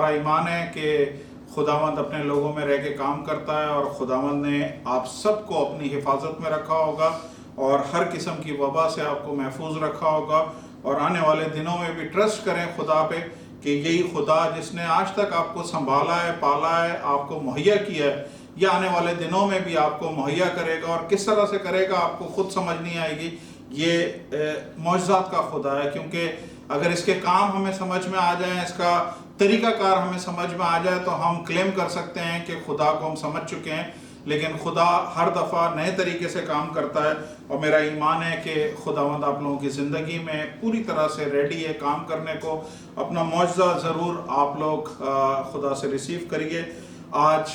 हमारा ईमान है कि खुदावंद अपने लोगों में रह के काम करता है और खुदावंद ने आप सबको अपनी हिफाजत में रखा होगा और हर किस्म की वबा से आपको महफूज रखा होगा। और आने वाले दिनों में भी ट्रस्ट करें खुदा पे कि यही खुदा जिसने आज तक आपको संभाला है, पाला है, आपको मुहैया किया है, यह आने वाले दिनों में भी आपको मुहैया करेगा। और किस तरह से करेगा आपको खुद समझ नहीं आएगी। ये मौजज़ात का खुदा है, क्योंकि अगर इसके काम हमें समझ में आ जाए, इसका तरीक़ाकार हमें समझ में आ जाए, तो हम क्लेम कर सकते हैं कि खुदा को हम समझ चुके हैं। लेकिन खुदा हर दफ़ा नए तरीके से काम करता है और मेरा ईमान है कि खुदावंद आप लोगों की ज़िंदगी में पूरी तरह से रेडी है काम करने को। अपना मौजज़ा ज़रूर आप लोग खुदा से रिसीव करिए। आज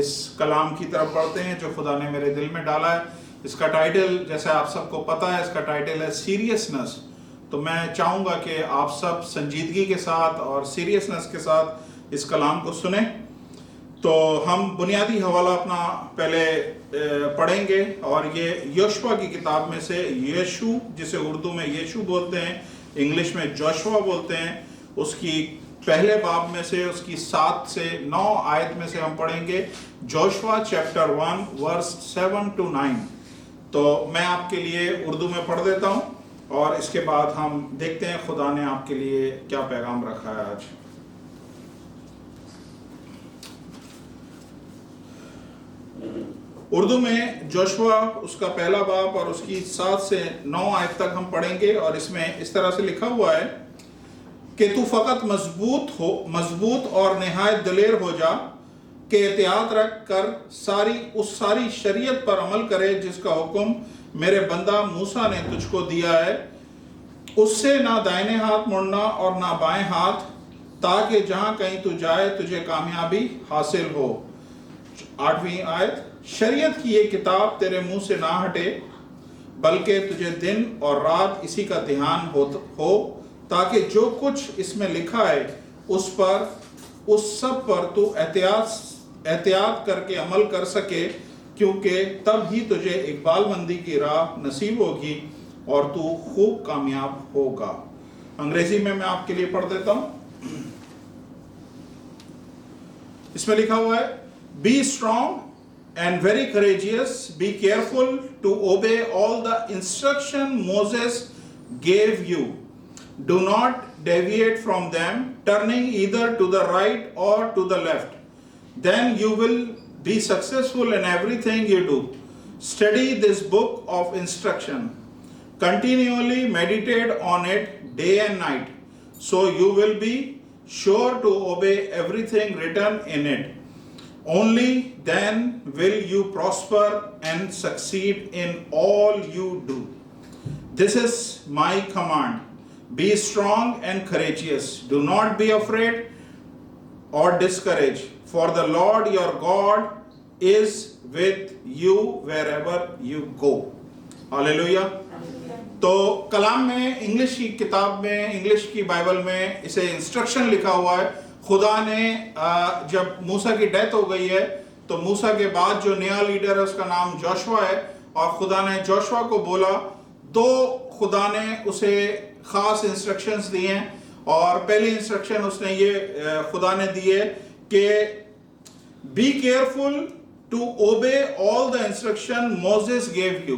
इस कलाम की तरफ बढ़ते हैं जो खुदा ने मेरे दिल में डाला है। इसका टाइटल, जैसे आप सबको पता है, इसका टाइटल है सीरियसनेस। तो मैं चाहूँगा कि आप सब संजीदगी के साथ और सीरियसनेस के साथ इस कलाम को सुने। तो हम बुनियादी हवाला अपना पहले पढ़ेंगे और ये योशुआ की किताब में से यीशु, जिसे उर्दू में यीशु बोलते हैं, इंग्लिश में जोशुआ बोलते हैं, उसकी पहले बाब में से उसकी 7 से 9 आयत में से हम पढ़ेंगे। Joshua chapter 1 verse 7 to 9। तो मैं आपके लिए उर्दू में पढ़ देता हूँ और इसके बाद हम देखते हैं खुदा ने आपके लिए क्या पैगाम रखा है आज। उर्दू में जोशुआ उसका पहला बाब और उसकी 7 से 9 आयत तक हम पढ़ेंगे और इसमें इस तरह से लिखा हुआ है कि तू फ़कत मजबूत और नहायत दलेर हो जा कि एहतियात रख कर सारी शरीयत पर अमल करे जिसका हुक्म मेरे बंदा मूसा ने तुझको दिया है। उससे ना दाहिने हाथ मुड़ना और ना बाएं हाथ, ताकि जहां कहीं तू जाए तुझे कामयाबी हासिल हो। 8वीं आयत, शरीयत की ये किताब तेरे मुंह से ना हटे, बल्कि तुझे दिन और रात इसी का ध्यान हो, ताकि जो कुछ इसमें लिखा है उस सब पर तू एहतियात करके अमल कर सके, क्योंकि तब ही तुझे इकबालमंदी की राह नसीब होगी और तू खूब कामयाब होगा। अंग्रेजी में मैं आपके लिए पढ़ देता हूं। इसमें लिखा हुआ है, be strong and very courageous, be careful to obey all the instruction Moses gave you. Do not deviate from them, turning either to the right or to the left. Then you will be successful in everything you do. Study this book of instruction. Continually meditate on it day and night, so you will be sure to obey everything written in it. Only then will you prosper and succeed in all you do. This is my command. Be strong and courageous. Do not be afraid or discouraged, for the Lord your God is with you wherever you go. Hallelujah. तो कलाम में English की किताब में, English की Bible में इसे instruction लिखा हुआ है। खुदा ने जब मूसा की डेथ हो गई है तो मूसा के बाद जो नया लीडर है उसका नाम जोशुआ है, और खुदा ने जोशुआ को बोला, खुदा ने उसे खास इंस्ट्रक्शंस दिए हैं। और पहली इंस्ट्रक्शन उसने ये खुदा ने दी है कि be careful to obey all the instruction Moses gave you.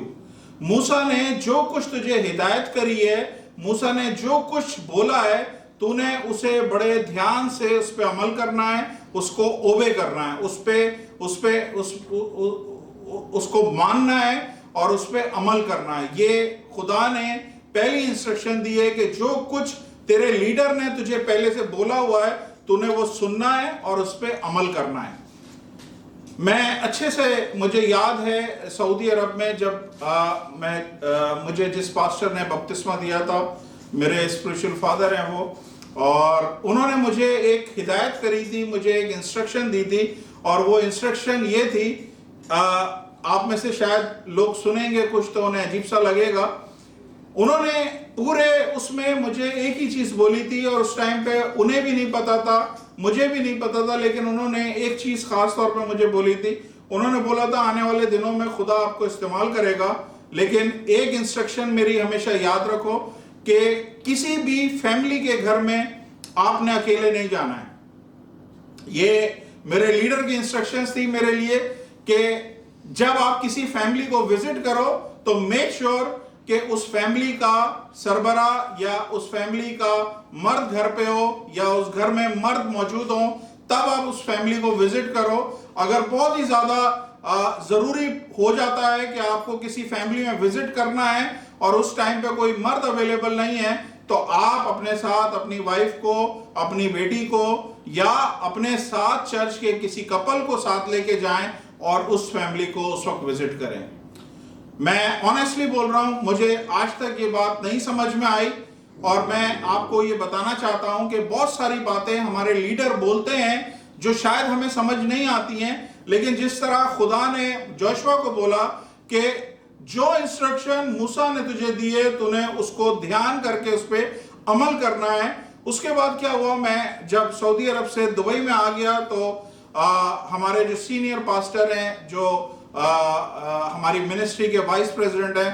मूसा ने जो कुछ तुझे हिदायत करी है, मूसा ने जो कुछ बोला है, तूने उसे बड़े ध्यान से उस पे अमल करना है, उसको ओबे करना है, उसको मानना है और उस पे अमल करना है। ये खुदा ने पहली इंस्ट्रक्शन दी है कि जो कुछ तेरे लीडर ने तुझे पहले से बोला हुआ है, तूने वो सुनना है और उस पे अमल करना है। मैं अच्छे से, मुझे याद है सऊदी अरब में जब मुझे जिस पास्टर ने बपतिस्मा दिया था, मेरे स्पिरिचुअल फादर हैं वो, और उन्होंने मुझे एक हिदायत करी थी, मुझे एक इंस्ट्रक्शन दी थी, और वो इंस्ट्रक्शन ये थी, आप में से शायद लोग सुनेंगे कुछ तो उन्हें अजीब सा लगेगा। उन्होंने पूरे उसमें मुझे एक ही चीज़ बोली थी, और उस टाइम पे उन्हें भी नहीं पता था, मुझे भी नहीं पता था, लेकिन उन्होंने एक चीज़ खास तौर पे मुझे बोली थी। उन्होंने बोला था, आने वाले दिनों में खुदा आपको इस्तेमाल करेगा, लेकिन एक इंस्ट्रक्शन मेरी हमेशा याद रखो कि किसी भी फैमिली के घर में आपने अकेले नहीं जाना है। ये मेरे लीडर की इंस्ट्रक्शंस थी मेरे लिए कि जब आप किसी फैमिली को विजिट करो तो मेक श्योर कि उस फैमिली का सरबरा या उस फैमिली का मर्द घर पे हो या उस घर में मर्द मौजूद हो, तब आप उस फैमिली को विजिट करो। अगर बहुत ही ज्यादा जरूरी हो जाता है कि आपको किसी फैमिली में विजिट करना है और उस टाइम पे कोई मर्द अवेलेबल नहीं है, तो आप अपने साथ अपनी वाइफ को, अपनी बेटी को या अपने साथ चर्च के किसी कपल को साथ लेके जाएं और उस फैमिली को उस वक्त विजिट करें। मैं ऑनेस्टली बोल रहा हूं, मुझे आज तक ये बात नहीं समझ में आई और मैं आपको ये बताना चाहता हूं कि बहुत सारी बातें हमारे लीडर बोलते हैं जो शायद हमें समझ नहीं आती हैं, लेकिन जिस तरह खुदा ने जोशुआ को बोला कि जो इंस्ट्रक्शन मूसा ने तुझे दिए तूने उसको ध्यान करके उस पर अमल करना है। उसके बाद क्या हुआ, मैं जब सऊदी अरब से दुबई में आ गया तो हमारे जो सीनियर पास्टर हैं, जो हमारी मिनिस्ट्री के वाइस प्रेसिडेंट हैं,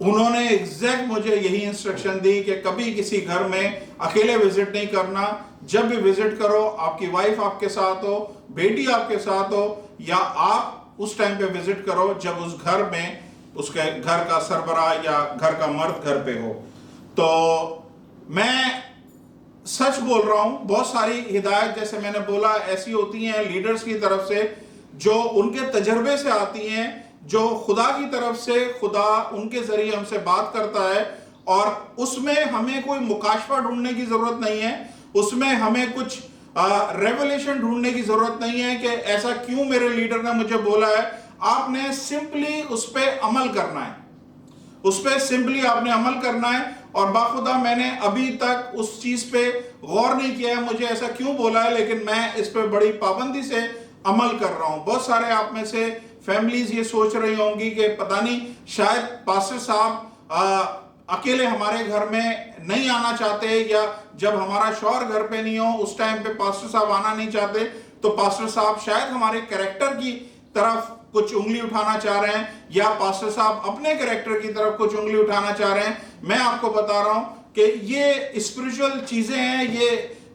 उन्होंने एग्जैक्ट मुझे यही इंस्ट्रक्शन दी कि कभी किसी घर में अकेले विजिट नहीं करना। जब भी विजिट करो आपकी वाइफ आपके साथ हो, बेटी आपके साथ हो, या आप उस टाइम पे विजिट करो जब उस घर में उसके घर का सरबराह या घर का मर्द घर पे हो। तो मैं सच बोल रहा हूं, बहुत सारी हिदायत जैसे मैंने बोला ऐसी होती हैं लीडर्स की तरफ से जो उनके तजर्बे से आती हैं, जो खुदा की तरफ से खुदा उनके जरिए हमसे बात करता है, और उसमें हमें कोई मुकाशफा ढूंढने की जरूरत नहीं है, उसमें हमें कुछ रेवलेशन ढूंढने की जरूरत नहीं है कि ऐसा क्यों मेरे लीडर ने मुझे बोला है। आपने सिंपली उस पर अमल करना है, उस पर सिंपली आपने अमल करना है। और बाखुदा मैंने अभी तक उस चीज पे गौर नहीं किया है मुझे ऐसा क्यों बोला है, लेकिन मैं इस पे बड़ी पाबंदी से अमल कर रहा हूं। बहुत सारे आप में से फैमिलीज ये सोच रही होंगी कि पता नहीं शायद पास्टर साहब अकेले हमारे घर में नहीं आना चाहते, या जब हमारा शौहर घर पे नहीं हो उस टाइम पे पास्टर साहब आना नहीं चाहते, तो पास्टर साहब शायद हमारे कैरेक्टर की तरफ कुछ उंगली उठाना चाह रहे हैं, या पास्टर साहब अपने कैरेक्टर की तरफ कुछ उंगली उठाना चाह रहे हैं। मैं आपको बता रहा हूं कि ये स्पिरिचुअल चीजें हैं,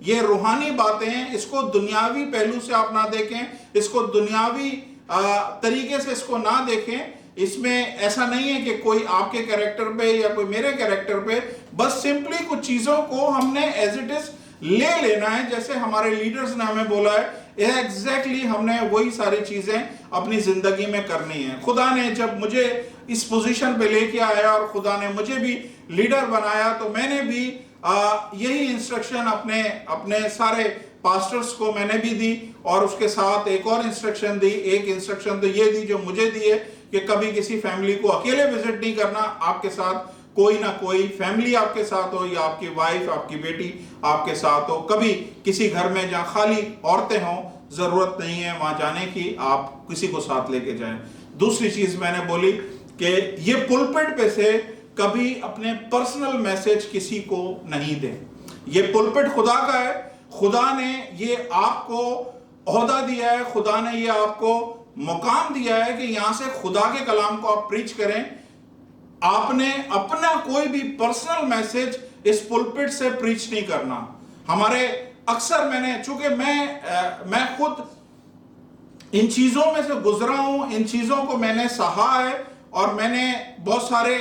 ये रूहानी बातें हैं। इसको दुनियावी पहलू से आप ना देखें, इसको दुनियावी तरीके से इसको ना देखें। इसमें ऐसा नहीं है कि कोई आपके कैरेक्टर पे या कोई मेरे कैरेक्टर पे, बस सिंपली कुछ चीजों को हमने एज इट इज ले लेना है जैसे हमारे लीडर्स ने हमें बोला है। एग्जैक्टली हमने वही सारी चीजें अपनी जिंदगी में करनी है। खुदा ने जब मुझे इस पोजीशन पे लेके आया और खुदा ने मुझे भी लीडर बनाया, तो मैंने भी यही इंस्ट्रक्शन अपने सारे पास्टर्स को मैंने भी दी, और उसके साथ एक और इंस्ट्रक्शन दी। एक इंस्ट्रक्शन तो ये दी जो मुझे दी है कि कभी किसी फैमिली को अकेले विजिट नहीं करना, आपके साथ कोई ना कोई फैमिली आपके साथ हो, या आपकी वाइफ आपकी बेटी आपके साथ हो। कभी किसी घर में जहां खाली औरतें हों, जरूरत नहीं है वहां जाने की, आप किसी को साथ लेके जाएं। दूसरी चीज मैंने बोली कि ये पुलपिट पे से कभी अपने पर्सनल मैसेज किसी को नहीं दें। ये पुलपिट खुदा का है, खुदा ने ये आपको ओहदा दिया है, खुदा ने ये आपको मुकाम दिया है कि यहां से खुदा के कलाम को आप प्रीच करें। आपने अपना कोई भी पर्सनल मैसेज इस पुलपिट से प्रीच नहीं करना। हमारे अक्सर मैंने, चूंकि मैं खुद इन चीजों में से गुजरा हूं, इन चीजों को मैंने सहा है, और मैंने बहुत सारे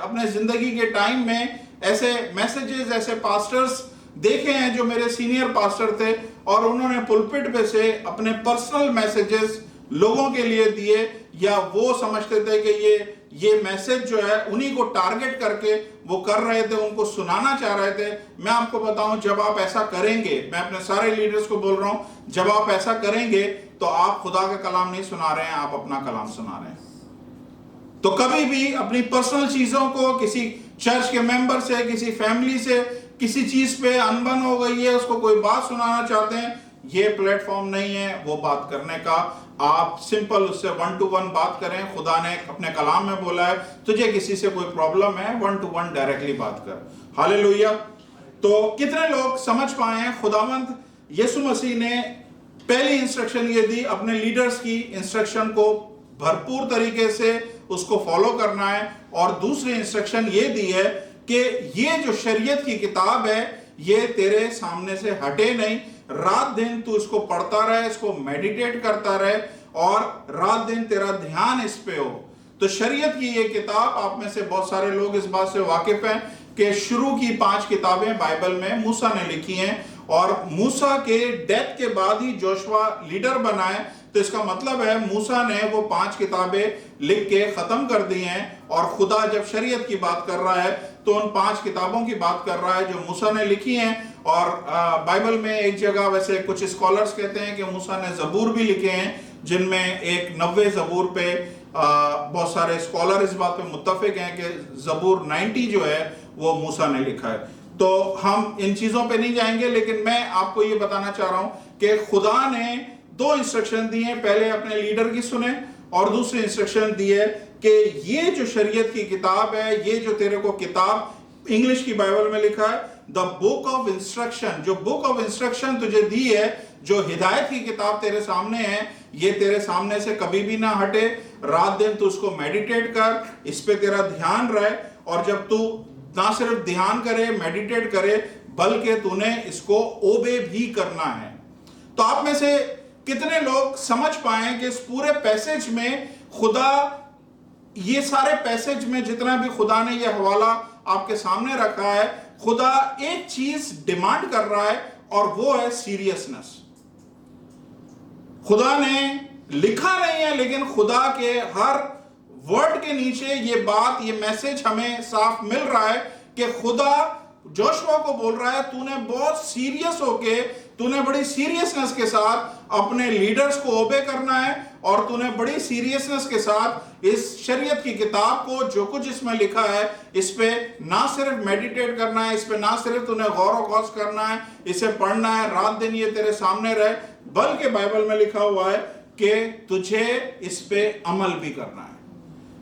अपने जिंदगी के टाइम में ऐसे मैसेजेस, ऐसे पास्टर्स देखे हैं जो मेरे सीनियर पास्टर थे, और उन्होंने पुलपिट पे से अपने पर्सनल मैसेजेस लोगों के लिए दिए, या वो समझते थे कि ये मैसेज जो है उन्हीं को टारगेट करके वो कर रहे थे, उनको सुनाना चाह रहे थे। मैं आपको बताऊं, जब आप ऐसा करेंगे, मैं अपने सारे लीडर्स को बोल रहा हूं, जब आप ऐसा करेंगे तो आप खुदा का कलाम नहीं सुना रहे हैं, आप अपना कलाम सुना रहे हैं। तो कभी भी अपनी पर्सनल चीजों को किसी चर्च के मेंबर से, किसी फैमिली से, किसी चीज पे अनबन हो गई है, उसको कोई बात सुनाना चाहते हैं, ये प्लेटफॉर्म नहीं है वो बात करने का। आप सिंपल उससे 1 to 1 बात करें। खुदा ने अपने कलाम में बोला है, तुझे किसी से कोई प्रॉब्लम है 1 to 1 डायरेक्टली बात कर। हालेलुया। तो कितने लोग समझ पाए हैं, खुदावंद यीशु मसीह ने पहली इंस्ट्रक्शन ये दी, अपने लीडर्स की इंस्ट्रक्शन को भरपूर तरीके से उसको फॉलो करना है, और दूसरी इंस्ट्रक्शन ये दी है कि ये जो शरीयत की किताब है ये तेरे सामने से हटे नहीं, रात दिन तू इसको पढ़ता रहे, इसको मेडिटेट करता रहे और रात दिन तेरा ध्यान इस पे हो। तो शरीयत की ये किताब, आप में से बहुत सारे लोग इस बात से वाकिफ हैं कि शुरू की 5 किताबें बाइबल में मूसा ने लिखी हैं और मूसा के डेथ के बाद ही जोशुआ लीडर बना है। तो इसका मतलब है मूसा ने वो 5 किताबें लिख के खत्म कर दी हैं और खुदा जब शरीयत की बात कर रहा है तो उन 5 किताबों की बात कर रहा है जो मूसा ने लिखी हैं। और बाइबल में एक जगह वैसे कुछ स्कॉलर्स कहते हैं कि मूसा ने जबूर भी लिखे हैं, जिनमें एक 90 जबूर पे बहुत सारे स्कॉलर इस बात पे मुत्तफिक हैं कि जबूर 90 जो है वो मूसा ने लिखा है। तो हम इन चीजों पे नहीं जाएंगे, लेकिन मैं आपको ये बताना चाह रहा हूं कि खुदा ने 2 इंस्ट्रक्शन दिए हैं, पहले अपने लीडर की सुने और दूसरी इंस्ट्रक्शन दी है कि ये जो शरीयत की किताब है, ये जो तेरे को किताब इंग्लिश की बाइबल में लिखा है द बुक ऑफ इंस्ट्रक्शन, जो बुक ऑफ इंस्ट्रक्शन तुझे दी है, जो हिदायत की किताब तेरे सामने है, ये तेरे सामने से कभी भी ना हटे। रात दिन तू उसको मेडिटेट कर, इस पे तेरा ध्यान रहे और जब तू ना सिर्फ ध्यान करे, मेडिटेट करे, बल्कि तूने इसको ओबे भी करना है। तो आप में से कितने लोग समझ पाए कि इस पूरे पैसेज में खुदा, ये सारे पैसेज में जितना भी खुदा ने ये हवाला आपके सामने रखा है, खुदा एक चीज डिमांड कर रहा है और वो है सीरियसनेस। खुदा ने लिखा नहीं है, लेकिन खुदा के हर वर्ड के नीचे ये बात, ये मैसेज हमें साफ मिल रहा है कि खुदा जोशुआ को बोल रहा है तूने बहुत सीरियस होके, तूने बड़ी सीरियसनेस के साथ अपने लीडर्स को ओबे करना है और तूने बड़ी सीरियसनेस के साथ इस शरीयत की किताब को, जो कुछ इसमें लिखा है, इस पे ना सिर्फ मेडिटेट करना है, इस पे ना सिर्फ तूने गौर व गौस करना है, इसे पढ़ना है, रात दिन ये तेरे सामने रहे, बल्कि बाइबल में लिखा हुआ है कि तुझे इस पे अमल भी करना है।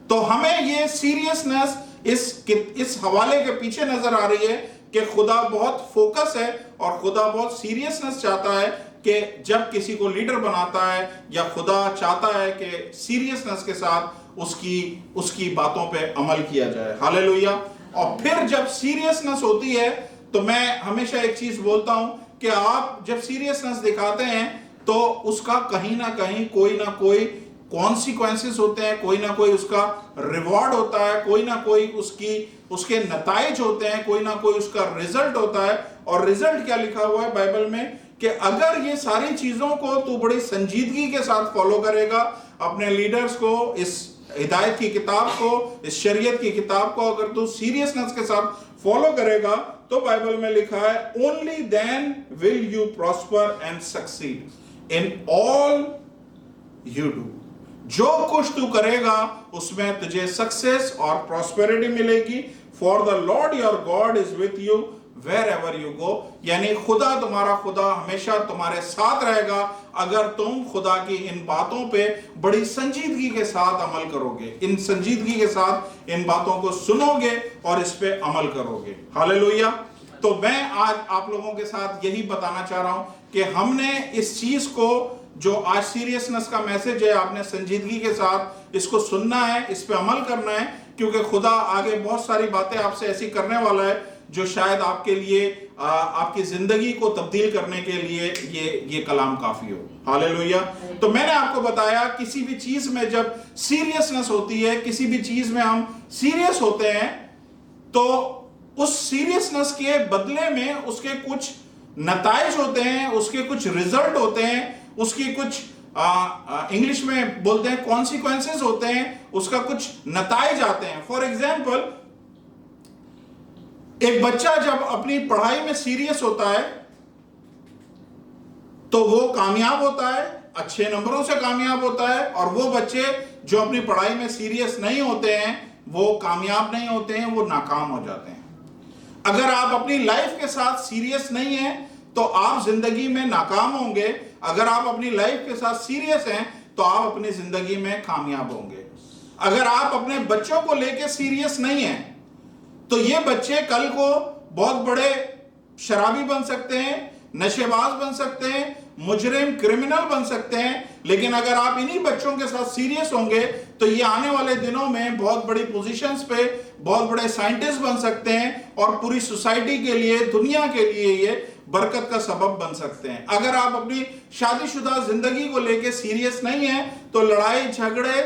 तो हमें ये सीरियसनेस इस हवाले के पीछे नजर आ रही है कि खुदा बहुत फोकस है और खुदा बहुत सीरियसनेस चाहता है कि जब किसी को लीडर बनाता है, या खुदा चाहता है कि सीरियसनेस के साथ उसकी बातों पे अमल किया जाए। हालेलुया। और फिर जब सीरियसनेस होती है तो मैं हमेशा एक चीज बोलता हूं कि आप जब सीरियसनेस दिखाते हैं तो उसका कहीं ना कहीं कोई ना कोई कॉन्सिक्वेंसेस होते हैं, कोई ना कोई उसका रिवॉर्ड होता है, कोई ना कोई उसके नताइज होते हैं, कोई ना कोई उसका रिजल्ट होता है। और रिजल्ट क्या लिखा हुआ है बाइबल में कि अगर ये सारी चीजों को तू बड़ी संजीदगी के साथ फॉलो करेगा, अपने लीडर्स को, इस हिदायत की किताब को, इस शरीयत की किताब को अगर तू सीरियसनेस के साथ फॉलो करेगा, तो बाइबल में लिखा है only then will you prosper and succeed in all you do. जो कुछ तू करेगा उसमें तुझे सक्सेस और प्रॉस्पेरिटी मिलेगी। For the lord your god is with you wherever you go. यानी खुदा, तुम्हारा खुदा हमेशा तुम्हारे साथ रहेगा अगर तुम खुदा की इन बातों पे बड़ी संजीदगी के साथ अमल करोगे, इन संजीदगी के साथ इन बातों को सुनोगे और इस पे अमल करोगे। हालेलुया। तो मैं आज आप लोगों के साथ यही बताना चाह रहा हूं कि हमने इस चीज को, जो आज सीरियसनेस का मैसेज है, आपने संजीदगी के साथ इसको सुनना है, इस पे अमल करना है, क्योंकि खुदा आगे बहुत सारी बातें आपसे ऐसी करने वाला है जो शायद आपके लिए, आपकी जिंदगी को तब्दील करने के लिए ये कलाम काफी हो। हालेलुया। तो मैंने आपको बताया किसी भी चीज में जब सीरियसनेस होती है, किसी भी चीज में हम सीरियस होते हैं, तो उस सीरियसनेस के बदले में उसके कुछ नताइज होते हैं, उसके कुछ रिजल्ट होते हैं, उसकी कुछ इंग्लिश में बोलते हैं कॉन्सिक्वेंसेस होते हैं, उसका कुछ नताइज आते हैं। फॉर एग्जाम्पल, एक बच्चा जब अपनी पढ़ाई में सीरियस होता है तो वो कामयाब होता है, अच्छे नंबरों से कामयाब होता है, और वो बच्चे जो अपनी पढ़ाई में सीरियस नहीं होते हैं वो कामयाब नहीं होते हैं, वो नाकाम हो जाते हैं। अगर आप अपनी लाइफ के साथ सीरियस नहीं हैं तो आप जिंदगी में नाकाम होंगे। अगर आप अपनी लाइफ के साथ सीरियस हैं तो आप अपनी जिंदगी में कामयाब होंगे। अगर आप अपने बच्चों को लेकर सीरियस नहीं हैं तो ये बच्चे कल को बहुत बड़े शराबी बन सकते हैं, नशेबाज बन सकते हैं, मुजरिम, क्रिमिनल बन सकते हैं। लेकिन अगर आप इन्हीं बच्चों के साथ सीरियस होंगे तो ये आने वाले दिनों में बहुत बड़ी पोजीशंस पे बहुत बड़े साइंटिस्ट बन सकते हैं और पूरी सोसाइटी के लिए, दुनिया के लिए ये बरकत का सबब बन सकते हैं। अगर आप अपनी शादीशुदा जिंदगी को लेके सीरियस नहीं है तो लड़ाई झगड़े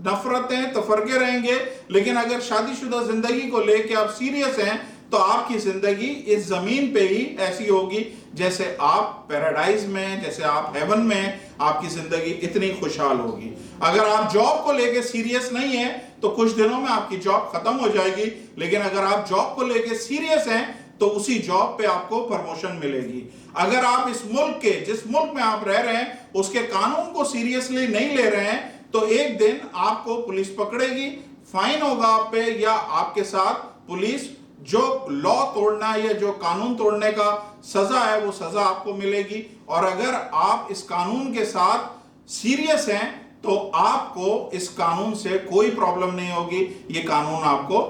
नफरतें तफरके रहेंगे, लेकिन अगर शादीशुदा जिंदगी को लेके आप सीरियस हैं तो आपकी जिंदगी इस जमीन पे ही ऐसी होगी जैसे आप पैराडाइज में, जैसे आप हेवन में, आपकी जिंदगी इतनी खुशहाल होगी। अगर आप जॉब को लेके सीरियस नहीं है तो कुछ दिनों में आपकी जॉब खत्म हो जाएगी, लेकिन अगर आप जॉब को लेके सीरियस हैं तो उसी जॉब पे आपको प्रमोशन मिलेगी। अगर आप इस मुल्क के, जिस मुल्क में आप रह रहे हैं, उसके कानून को सीरियसली नहीं ले रहे हैं तो एक दिन आपको पुलिस पकड़ेगी, फाइन होगा आप पे, या आपके साथ पुलिस जो लॉ तोड़ना है या जो कानून तोड़ने का सजा है वो सजा आपको मिलेगी। और अगर आप इस कानून के साथ सीरियस हैं तो आपको इस कानून से कोई प्रॉब्लम नहीं होगी, ये कानून आपको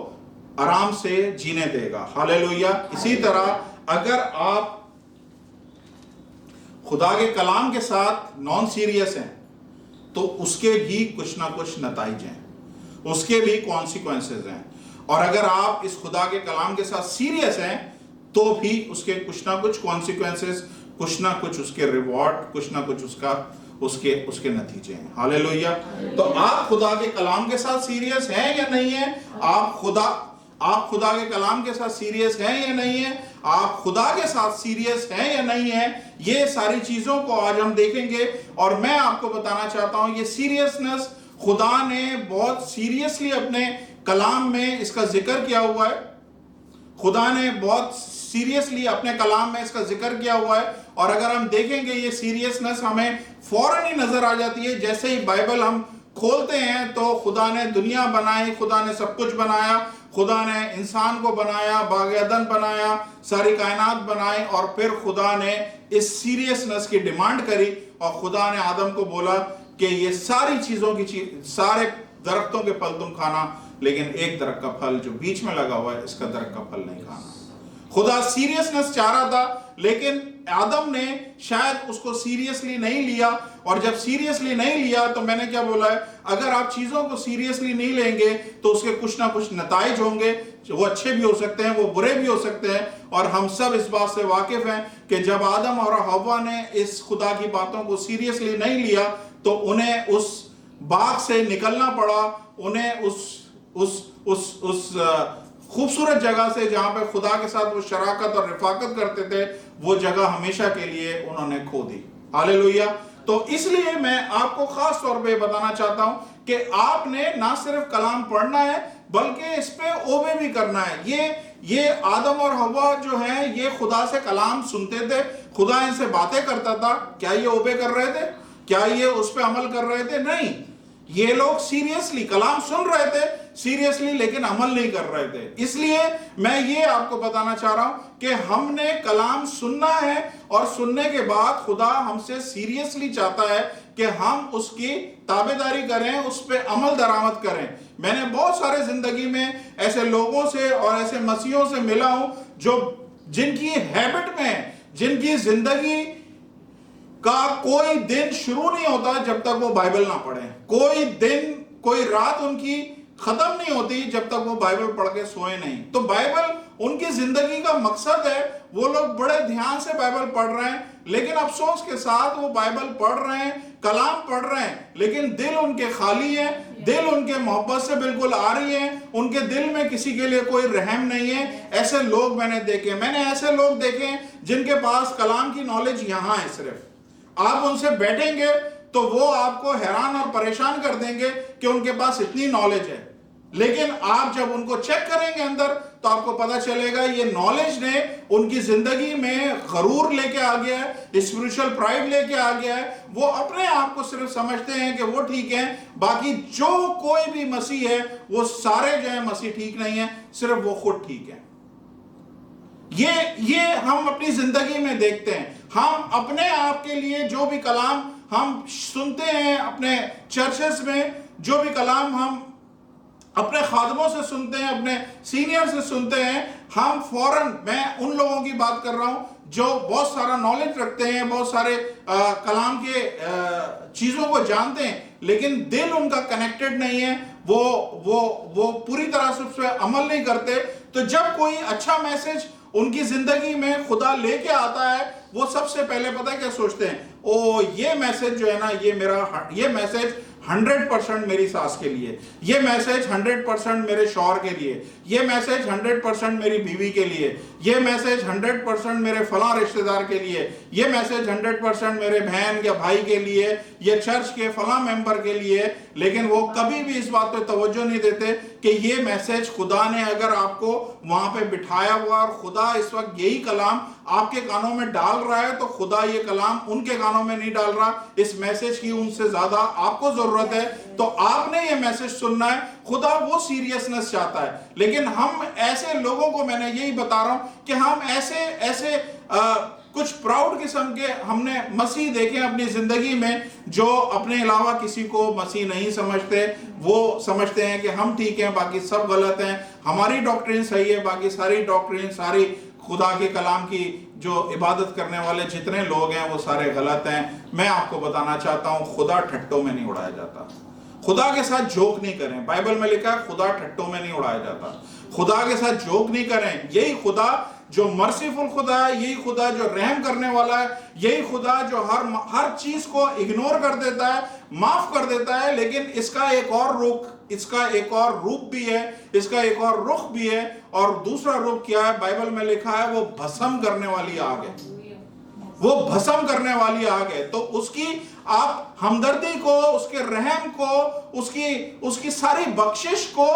आराम से जीने देगा। हालेलुया। इसी तरह अगर आप खुदा के कलाम के साथ नॉन सीरियस हैं तो उसके भी कुछ ना कुछ नताइज हैं, उसके भी कॉन्सिक्वेंसेस हैं। और अगर आप इस खुदा के कलाम के साथ सीरियस हैं तो भी उसके कुछ ना कुछ कॉन्सिक्वेंसेस, कुछ ना कुछ उसके रिवॉर्ड, कुछ ना कुछ उसके नतीजे हैं। हालेलुया। तो आप खुदा के कलाम के साथ सीरियस हैं या नहीं है? आप खुदा के कलाम के साथ सीरियस हैं या नहीं है? आप खुदा के साथ सीरियस हैं या नहीं है? ये सारी चीजों को आज हम देखेंगे। और मैं आपको बताना चाहता हूं ये सीरियसनेस खुदा ने बहुत सीरियसली अपने कलाम में इसका जिक्र किया हुआ है। खुदा ने बहुत सीरियसली अपने कलाम में इसका जिक्र किया हुआ है। और अगर हम देखेंगे ये सीरियसनेस हमें फौरन ही नजर आ जाती है। जैसे ही बाइबल हम खोलते हैं तो खुदा ने दुनिया बनाई, खुदा ने सब कुछ बनाया, खुदा ने इंसान को बनाया, बाग-ए-अदन बनाया, सारी कायनात बनाई, और फिर खुदा ने इस सीरियसनेस की डिमांड करी और खुदा ने आदम को बोला कि ये सारी चीजों की सारे दरख्तों के फल तुम खाना, लेकिन एक दरख्त का फल जो बीच में लगा हुआ है इसका दरख्त का फल नहीं खाना। खुदा सीरियसनेस चाह रहा था, लेकिन आदम ने शायद उसको सीरियसली नहीं लिया। और जब सीरियसली नहीं लिया तो मैंने क्या बोला है, अगर आप चीजों को सीरियसली नहीं लेंगे तो उसके कुछ ना कुछ नताइज होंगे। वो अच्छे भी हो सकते हैं, वो बुरे भी हो सकते हैं। और हम सब इस बात से वाकिफ हैं कि जब आदम और हव्वा ने इस खुदा की बातों को सीरियसली नहीं लिया तो उन्हें उस बाग से निकलना पड़ा, उन्हें उस खूबसूरत जगह से जहां पे खुदा के साथ वो शराकत और रिफाकत करते थे, वो जगह हमेशा के लिए उन्होंने खो दी। हालेलुया। तो इसलिए मैं आपको खास तौर पे बताना चाहता हूं कि आपने ना सिर्फ कलाम पढ़ना है बल्कि इस पे ओबे भी करना है। ये आदम और हव्वा जो हैं ये खुदा से कलाम सुनते थे, खुदा इनसे बातें करता था। क्या ये ओबे कर रहे थे? क्या ये उस पे अमल कर रहे थे? नहीं, ये लोग सीरियसली कलाम सुन रहे थे सीरियसली, लेकिन अमल नहीं कर रहे थे। इसलिए मैं ये आपको बताना चाह रहा हूं कि हमने कलाम सुनना है और सुनने के बाद खुदा हमसे सीरियसली चाहता है कि हम उसकी ताबेदारी करें, उस पर अमल दरामद करें। मैंने बहुत सारे जिंदगी में ऐसे लोगों से और ऐसे मसीहों से मिला हूं जो जिनकी हैबिट में, जिनकी जिंदगी का कोई दिन शुरू नहीं होता जब तक वो बाइबल ना पढ़े, कोई दिन, कोई रात उनकी खत्म नहीं होती जब तक वो बाइबल पढ़ के सोए नहीं। तो बाइबल उनकी जिंदगी का मकसद है। वो लोग बड़े ध्यान से बाइबल पढ़ रहे हैं, लेकिन अफसोस के साथ वो बाइबल पढ़ रहे हैं, कलाम पढ़ रहे हैं, लेकिन दिल उनके खाली है, दिल उनके मोहब्बत से बिल्कुल आ रही है, उनके दिल में किसी के लिए कोई रहम नहीं है। ऐसे लोग मैंने देखे, मैंने ऐसे लोग देखे जिनके पास कलाम की नॉलेज यहां है। सिर्फ आप उनसे बैठेंगे तो वो आपको हैरान और परेशान कर देंगे कि उनके पास इतनी नॉलेज है, लेकिन आप जब उनको चेक करेंगे अंदर तो आपको पता चलेगा ये नॉलेज ने उनकी जिंदगी में गरूर लेके आ गया है, स्पिरिचुअल प्राइड लेके आ गया है। वो अपने आप को सिर्फ समझते हैं कि वो ठीक है, बाकी जो कोई भी मसीह है वो सारे जो है मसीह ठीक नहीं है, सिर्फ वो खुद ठीक है। ये हम अपनी जिंदगी में देखते हैं। हम अपने आप के लिए जो भी कलाम हम सुनते हैं अपने चर्चेस में, जो भी कलाम हम अपने खादमों से सुनते हैं, अपने सीनियर से सुनते हैं, हम फौरन, मैं उन लोगों की बात कर रहा हूं जो बहुत सारा नॉलेज रखते हैं, बहुत सारे कलाम के चीजों को जानते हैं, लेकिन दिल उनका कनेक्टेड नहीं है, वो पूरी तरह से उस पर अमल नहीं करते। तो जब कोई अच्छा मैसेज उनकी जिंदगी में खुदा लेके आता है, वो सबसे पहले पता है क्या सोचते हैं? ओ ये मैसेज जो है ना, ये मैसेज 100% मेरी सास के लिए, ये मैसेज 100% मेरे शौहर के लिए, ये मैसेज 100% मेरी बीवी के लिए, ये मैसेज 100% मेरे फला रिश्तेदार के लिए, ये मैसेज 100% मेरे बहन या भाई के लिए, ये चर्च के फला मेंबर के लिए। लेकिन वो कभी भी इस बात पे तवज्जो नहीं देते कि ये मैसेज खुदा ने अगर आपको वहां पे बिठाया हुआ और खुदा इस वक्त यही कलाम आपके कानों में डाल रहा है, तो खुदा ये कलाम उनके कानों में नहीं डाल रहा। इस मैसेज की उनसे ज्यादा आपको जरूरत है, तो आपने ये मैसेज सुनना है। खुदा वो सीरियसनेस चाहता है। लेकिन हम ऐसे लोगों को, मैंने यही बता रहा हूं कि हम ऐसे कुछ प्राउड किस्म के हमने मसीह देखे अपनी जिंदगी में, जो अपने अलावा किसी को मसीह नहीं समझते। वो समझते हैं कि हम ठीक हैं, बाकी सब गलत हैं, हमारी डॉक्ट्रिन सही है, बाकी सारी डॉक्ट्रिन, सारी खुदा के कलाम की जो इबादत करने वाले जितने लोग हैं वो सारे गलत हैं। मैं आपको बताना चाहता हूं, खुदा ठट्टों में नहीं उड़ाया जाता। खुदा के साथ जोक नहीं करें। बाइबल में लिखा है खुदा ठट्टों में नहीं उड़ाया जाता। खुदा के साथ जोक नहीं करें। यही खुदा जो मर्सीफुल खुदा है, यही खुदा जो रहम करने वाला है, यही खुदा जो हर चीज को इग्नोर कर देता है, माफ कर देता है। लेकिन इसका एक और रूप भी है, इसका एक और रुख भी है। और दूसरा रूप क्या है? बाइबल में लिखा है वो भस्म करने वाली आग है। वो भस्म करने वाली आग है। तो उसकी आप हमदर्दी को, उसके रहम को, उसकी सारी बख्शिश को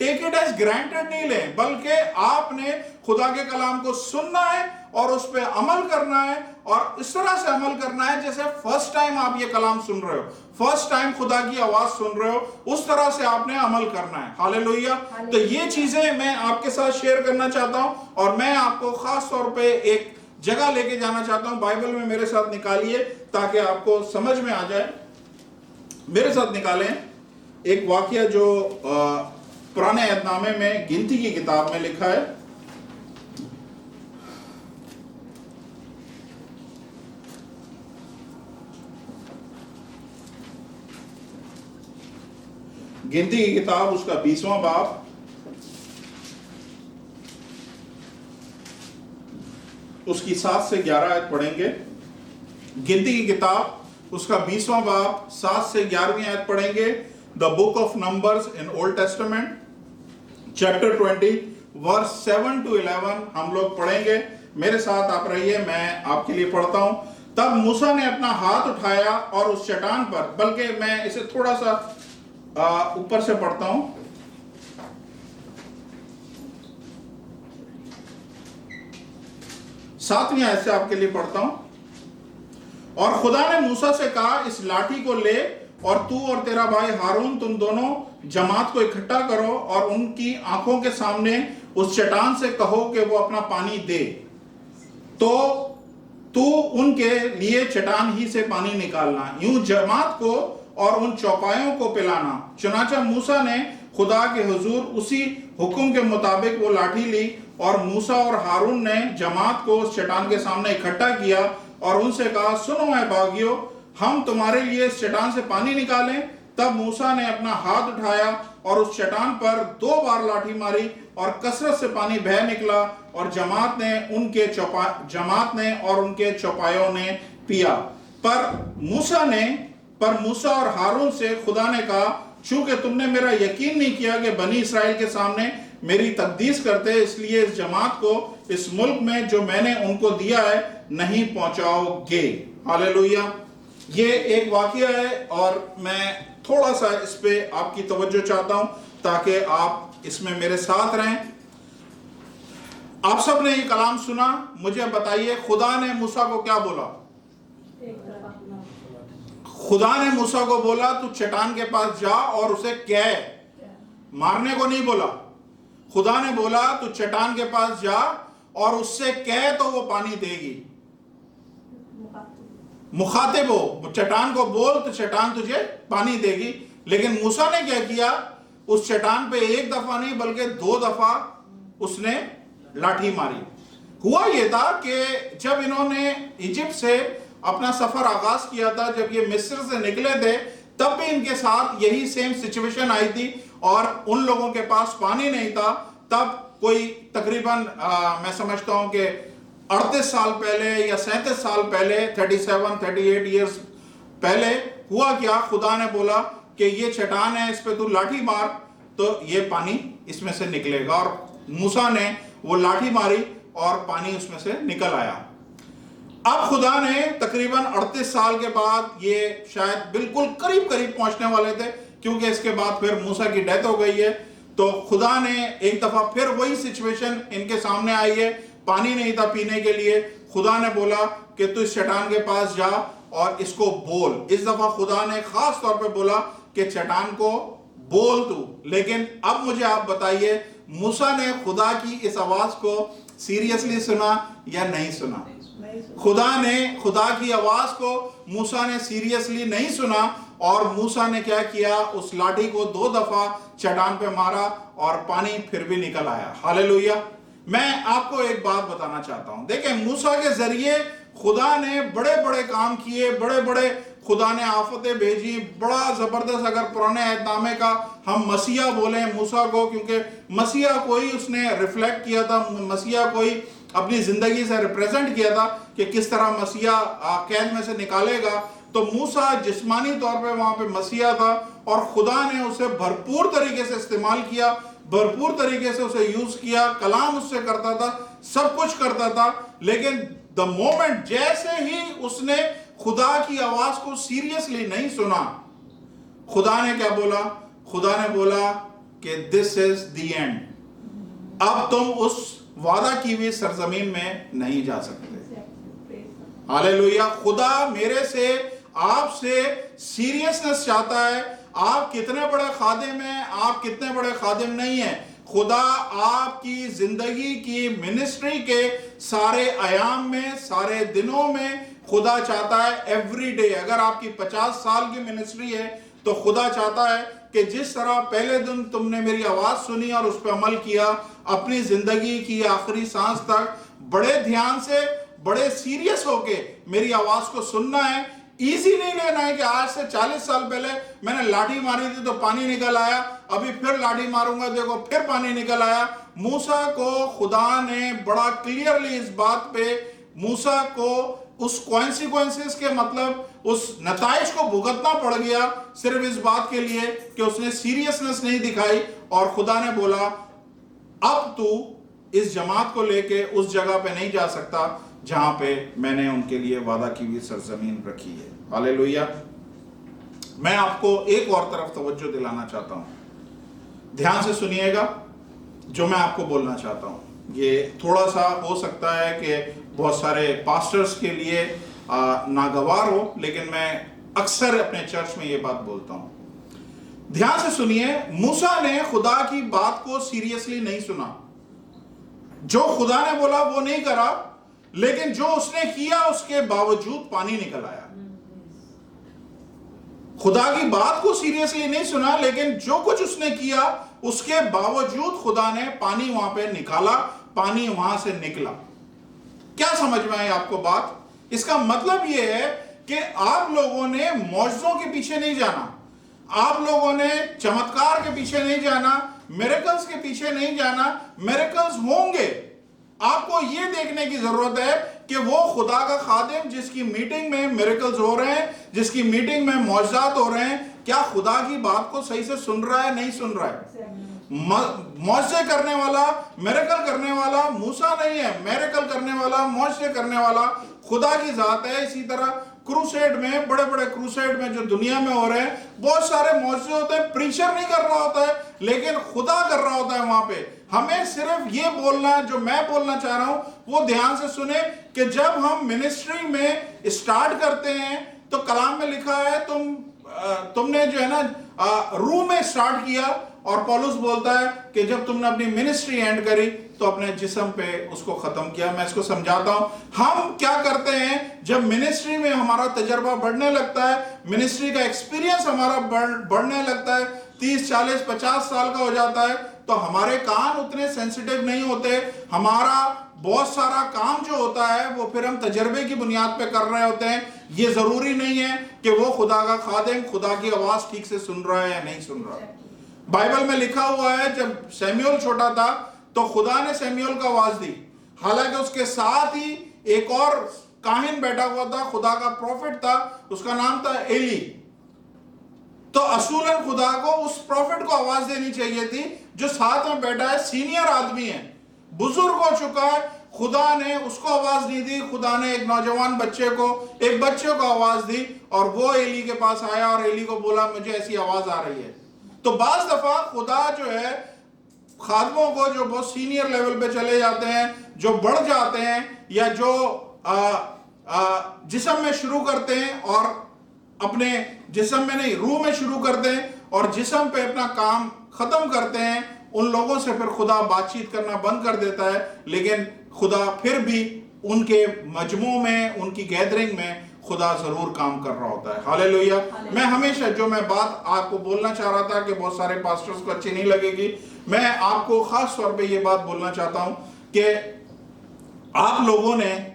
टेक इट एज ग्रांटेड नहीं लें, बल्कि आपने खुदा के कलाम को सुनना है और उस पर अमल करना है। और इस तरह से अमल करना है जैसे फर्स्ट टाइम आप ये कलाम सुन रहे हो, फर्स्ट टाइम खुदा की आवाज सुन रहे हो, उस तरह से आपने अमल करना है। हालेलुया। तो ये चीजें मैं आपके साथ शेयर करना चाहता हूं। और मैं आपको खास तौर पे एक जगह लेके जाना चाहता हूं। बाइबल में मेरे साथ निकालिए ताकि आपको समझ में आ जाए। मेरे साथ निकालें एक वाकया जो पुराने अहदनामे में गिनती की किताब में लिखा है। गिनती की किताब उसका 20वां बाब, उसकी 7 से 11 आयत पढ़ेंगे। गिनती की किताब उसका 20वां बाब 7 से 11वीं आयत पढ़ेंगे। The book of numbers in old testament chapter 20 verse 7 to 11 हम लोग पढ़ेंगे। मेरे साथ आप रहिए, मैं आपके लिए पढ़ता हूं। तब मूसा ने अपना हाथ उठाया और उस चट्टान पर, बल्कि मैं इसे थोड़ा सा ऊपर से पढ़ता हूं। सातवीं आयत से आपके लिए पढ़ता हूं। और खुदा ने मूसा से कहा, इस लाठी को ले और तू और तेरा भाई हारून, तुम दोनों जमात को इकट्ठा करो और उनकी आंखों के सामने उस चट्टान से कहो कि वो अपना पानी दे, तो तू उनके लिए चट्टान ही से पानी निकालना, यूं जमात को और उन चौपायों को पिलाना। चुनाचा मूसा ने खुदा के हुजूर उसी हुक्म के मुताबिक वो लाठी ली और मूसा और हारून ने जमात को उस चट्टान के सामने इकट्ठा किया और उनसे कहा, सुनो ऐ बागियों, हम तुम्हारे लिए इस चट्टान से पानी निकालें। तब मूसा ने अपना हाथ उठाया और उस चट्टान पर 2 बार लाठी मारी और कसरत से पानी बह निकला और जमात ने और उनके चौपायों ने पिया। पर मूसा और हारून से खुदा ने कहा, चूंकि तुमने मेरा यकीन नहीं किया कि बनी इसराइल के सामने मेरी तकदीस करते, इसलिए इस जमात को इस मुल्क में जो मैंने उनको दिया है नहीं पहुंचाओगे। हालेलुया। ये एक वाकया है और मैं थोड़ा सा इस पे आपकी तवज्जो चाहता हूं ताकि आप इसमें मेरे साथ रहें। आप सब ने ये कलाम सुना, मुझे बताइए खुदा ने मूसा को क्या बोला? खुदा ने मूसा को बोला तू चट्टान के पास जा और उसे कह, मारने को नहीं बोला। खुदा ने बोला तू चट्टान के पास जा और उससे कह तो वो पानी देगी। मुखातिब हो, चट्टान को बोल तो चट्टान तुझे पानी देगी। लेकिन मूसा ने क्या किया? उस चट्टान पे 1 दफा नहीं बल्कि 2 दफा उसने लाठी मारी। हुआ यह था कि जब इन्होंने इजिप्ट से अपना सफर आगाज किया था, जब ये मिस्र से निकले थे, तब भी इनके साथ यही सेम सिचुएशन आई थी और उन लोगों के पास पानी नहीं था। तब कोई तकरीबन मैं समझता हूं कि 38 साल पहले या 37 साल पहले, 38 ईयर्स पहले हुआ क्या, खुदा ने बोला कि ये चट्टान है, इस पे तू लाठी मार तो ये पानी इसमें से निकलेगा। और मूसा ने वो लाठी मारी और पानी उसमें से निकल आया। अब खुदा ने तकरीबन 38 साल के बाद, ये शायद बिल्कुल करीब करीब पहुंचने वाले थे, क्योंकि इसके बाद फिर मूसा की डेथ हो गई है, तो खुदा ने एक दफा फिर वही सिचुएशन इनके सामने आई है, पानी नहीं था पीने के लिए। खुदा ने बोला कि तू इस चट्टान के पास जा और इसको बोल। इस दफा खुदा ने खास तौर पे बोला कि चट्टान को बोल तू। लेकिन अब मुझे आप बताइए, मूसा ने खुदा की इस आवाज को सीरियसली सुना या नहीं सुना? खुदा की आवाज को मूसा ने सीरियसली नहीं सुना, और मूसा ने क्या किया, उस लाठी को 2 दफा चट्टान पे मारा और पानी फिर भी निकल आया। हालेलुया। मैं आपको एक बात बताना चाहता हूं, देखें, मूसा के जरिए खुदा ने बड़े बड़े काम किए, बड़े बड़े खुदा ने आफतें भेजी, बड़ा जबरदस्त। अगर पुराने अहदनामे का हम मसीहा बोले मूसा को, क्योंकि मसीहा को ही उसने रिफ्लेक्ट किया था, मसीहा को ही अपनी जिंदगी से रिप्रेजेंट किया था कि किस तरह मसीहा कैद में से निकालेगा। तो मूसा जिस्मानी तौर पे वहां पे मसीहा था, और खुदा ने उसे भरपूर तरीके से इस्तेमाल किया, भरपूर तरीके से उसे यूज किया, कलाम उससे करता था, सब कुछ करता था। लेकिन द मोमेंट जैसे ही उसने खुदा की आवाज को सीरियसली नहीं सुना, खुदा ने क्या बोला? खुदा ने बोला कि दिस इज द एंड, अब तुम उस वादा की हुई सरजमीन में नहीं जा सकते। हालेलुया। खुदा मेरे से, आपसे सीरियसनेस चाहता है। आप कितने बड़े खादिम हैं, आप कितने बड़े खादिम नहीं हैं, खुदा आपकी जिंदगी की मिनिस्ट्री के सारे आयाम में, सारे दिनों में खुदा चाहता है एवरी डे। अगर आपकी 50 साल की मिनिस्ट्री है तो खुदा चाहता है कि जिस तरह पहले दिन तुमने मेरी आवाज सुनी और उस पर अमल किया, अपनी जिंदगी की आखिरी सांस तक बड़े ध्यान से, बड़े सीरियस होके मेरी आवाज को सुनना है। इजी नहीं लेना है कि आज से 40 साल पहले मैंने लाठी मारी थी तो पानी निकल आया, अभी फिर लाठी मारूंगा देखो फिर पानी निकल आया। मूसा को खुदा ने बड़ा क्लियरली इस बात पे, मूसा को उस कॉन्सिक्वेंसेस के, मतलब उस नताइज को भुगतना पड़ गया सिर्फ इस बात के लिए कि उसने सीरियसनेस नहीं दिखाई। और खुदा ने बोला अब तू इस जमात को लेके उस जगह पे नहीं जा सकता जहां पे मैंने उनके लिए वादा की हुई सरजमीन रखी है। हालेलुया। मैं आपको एक और तरफ तवज्जो दिलाना चाहता हूं, ध्यान से सुनिएगा जो मैं आपको बोलना चाहता हूं। ये थोड़ा सा हो सकता है कि बहुत सारे पास्टर्स के लिए नागवार हो, लेकिन मैं अक्सर अपने चर्च में ये बात बोलता हूं। ध्यान से सुनिए, मूसा ने खुदा की बात को सीरियसली नहीं सुना, जो खुदा ने बोला वो नहीं करा, लेकिन जो उसने किया उसके बावजूद पानी निकल आया। खुदा की बात को सीरियसली नहीं सुना, लेकिन जो कुछ उसने किया उसके बावजूद खुदा ने पानी वहां पे निकाला, पानी वहां से निकला। क्या समझ में आई आपको बात? इसका मतलब यह है कि आप लोगों ने मौजज़ों के पीछे नहीं जाना, आप लोगों ने चमत्कार के पीछे नहीं जाना, मिरेकल्स के पीछे नहीं जाना। मिरेकल्स होंगे, आपको यह देखने की जरूरत है कि वो खुदा का खादिम जिसकी मीटिंग में मिरेकल्स हो रहे हैं, जिसकी मीटिंग में मौजज़ात हो रहे हैं, क्या खुदा की बात को सही से सुन रहा है, नहीं सुन रहा है? मौजज़े करने वाला, मिरेकल करने वाला मूसा नहीं है, मिरेकल करने वाला, मौजज़े करने वाला खुदा की जात है। इसी तरह क्रूसेड में, बड़े बड़े क्रूसेड में जो दुनिया में हो रहे हैं, बहुत सारे मौजज़े होते हैं, प्रीचर नहीं कर रहा होता है, लेकिन खुदा कर रहा होता है वहां पे। हमें सिर्फ ये बोलना, जो मैं बोलना चाह रहा हूं वो ध्यान से सुने कि जब हम मिनिस्ट्री में स्टार्ट करते हैं तो कलाम में लिखा है तुमने जो है ना रूह में स्टार्ट किया, और पौलुस बोलता है कि जब तुमने अपनी मिनिस्ट्री एंड करी तो अपने जिस्म पे उसको खत्म किया। मैं इसको समझाता हूं। हम क्या करते हैं, जब मिनिस्ट्री में हमारा तजर्बा बढ़ने लगता है, मिनिस्ट्री का एक्सपीरियंस हमारा बढ़ने लगता है, 30, 40, 50 साल का हो जाता है, तो हमारे कान उतने सेंसिटिव नहीं होते। हमारा बहुत सारा काम जो होता है वो फिर हम तजर्बे की बुनियाद पे कर रहे होते हैं। ये जरूरी नहीं है कि वो खुदा का खादिम खुदा की आवाज ठीक से सुन रहा है या नहीं सुन रहा है। बाइबल में लिखा हुआ है जब सैमुएल छोटा था तो खुदा ने शमूएल को आवाज दी। हालांकि उसके साथ ही एक और काहिन बैठा हुआ था, खुदा का प्रॉफिट था, उसका नाम था एली। तो असूलन खुदा को उस प्रॉफिट को आवाज देनी चाहिए थी जो साथ में बैठा है, सीनियर आदमी है, बुजुर्ग हो चुका है। खुदा ने उसको आवाज नहीं दी, खुदा ने एक नौजवान बच्चे को आवाज दी और वो एली के पास आया और एली को बोला मुझे ऐसी आवाज आ रही है। तो बाज दफा खुदा जो है खादमों को जो बहुत सीनियर लेवल पे चले जाते हैं, जो बढ़ जाते हैं, या जो जिस्म में शुरू करते हैं और अपने जिस्म में नहीं रूह में शुरू करते हैं और जिस्म पे अपना काम खत्म करते हैं, उन लोगों से फिर खुदा बातचीत करना बंद कर देता है। लेकिन खुदा फिर भी उनके मजमू में, उनकी गैदरिंग में खुदा जरूर काम कर रहा होता है। हालेलुया। मैं हमेशा जो मैं बात आपको बोलना चाह रहा था कि बहुत सारे पास्टर्स को अच्छी नहीं लगेगी, मैं आपको खास तौर पे ये बात बोलना चाहता हूं कि आप लोगों ने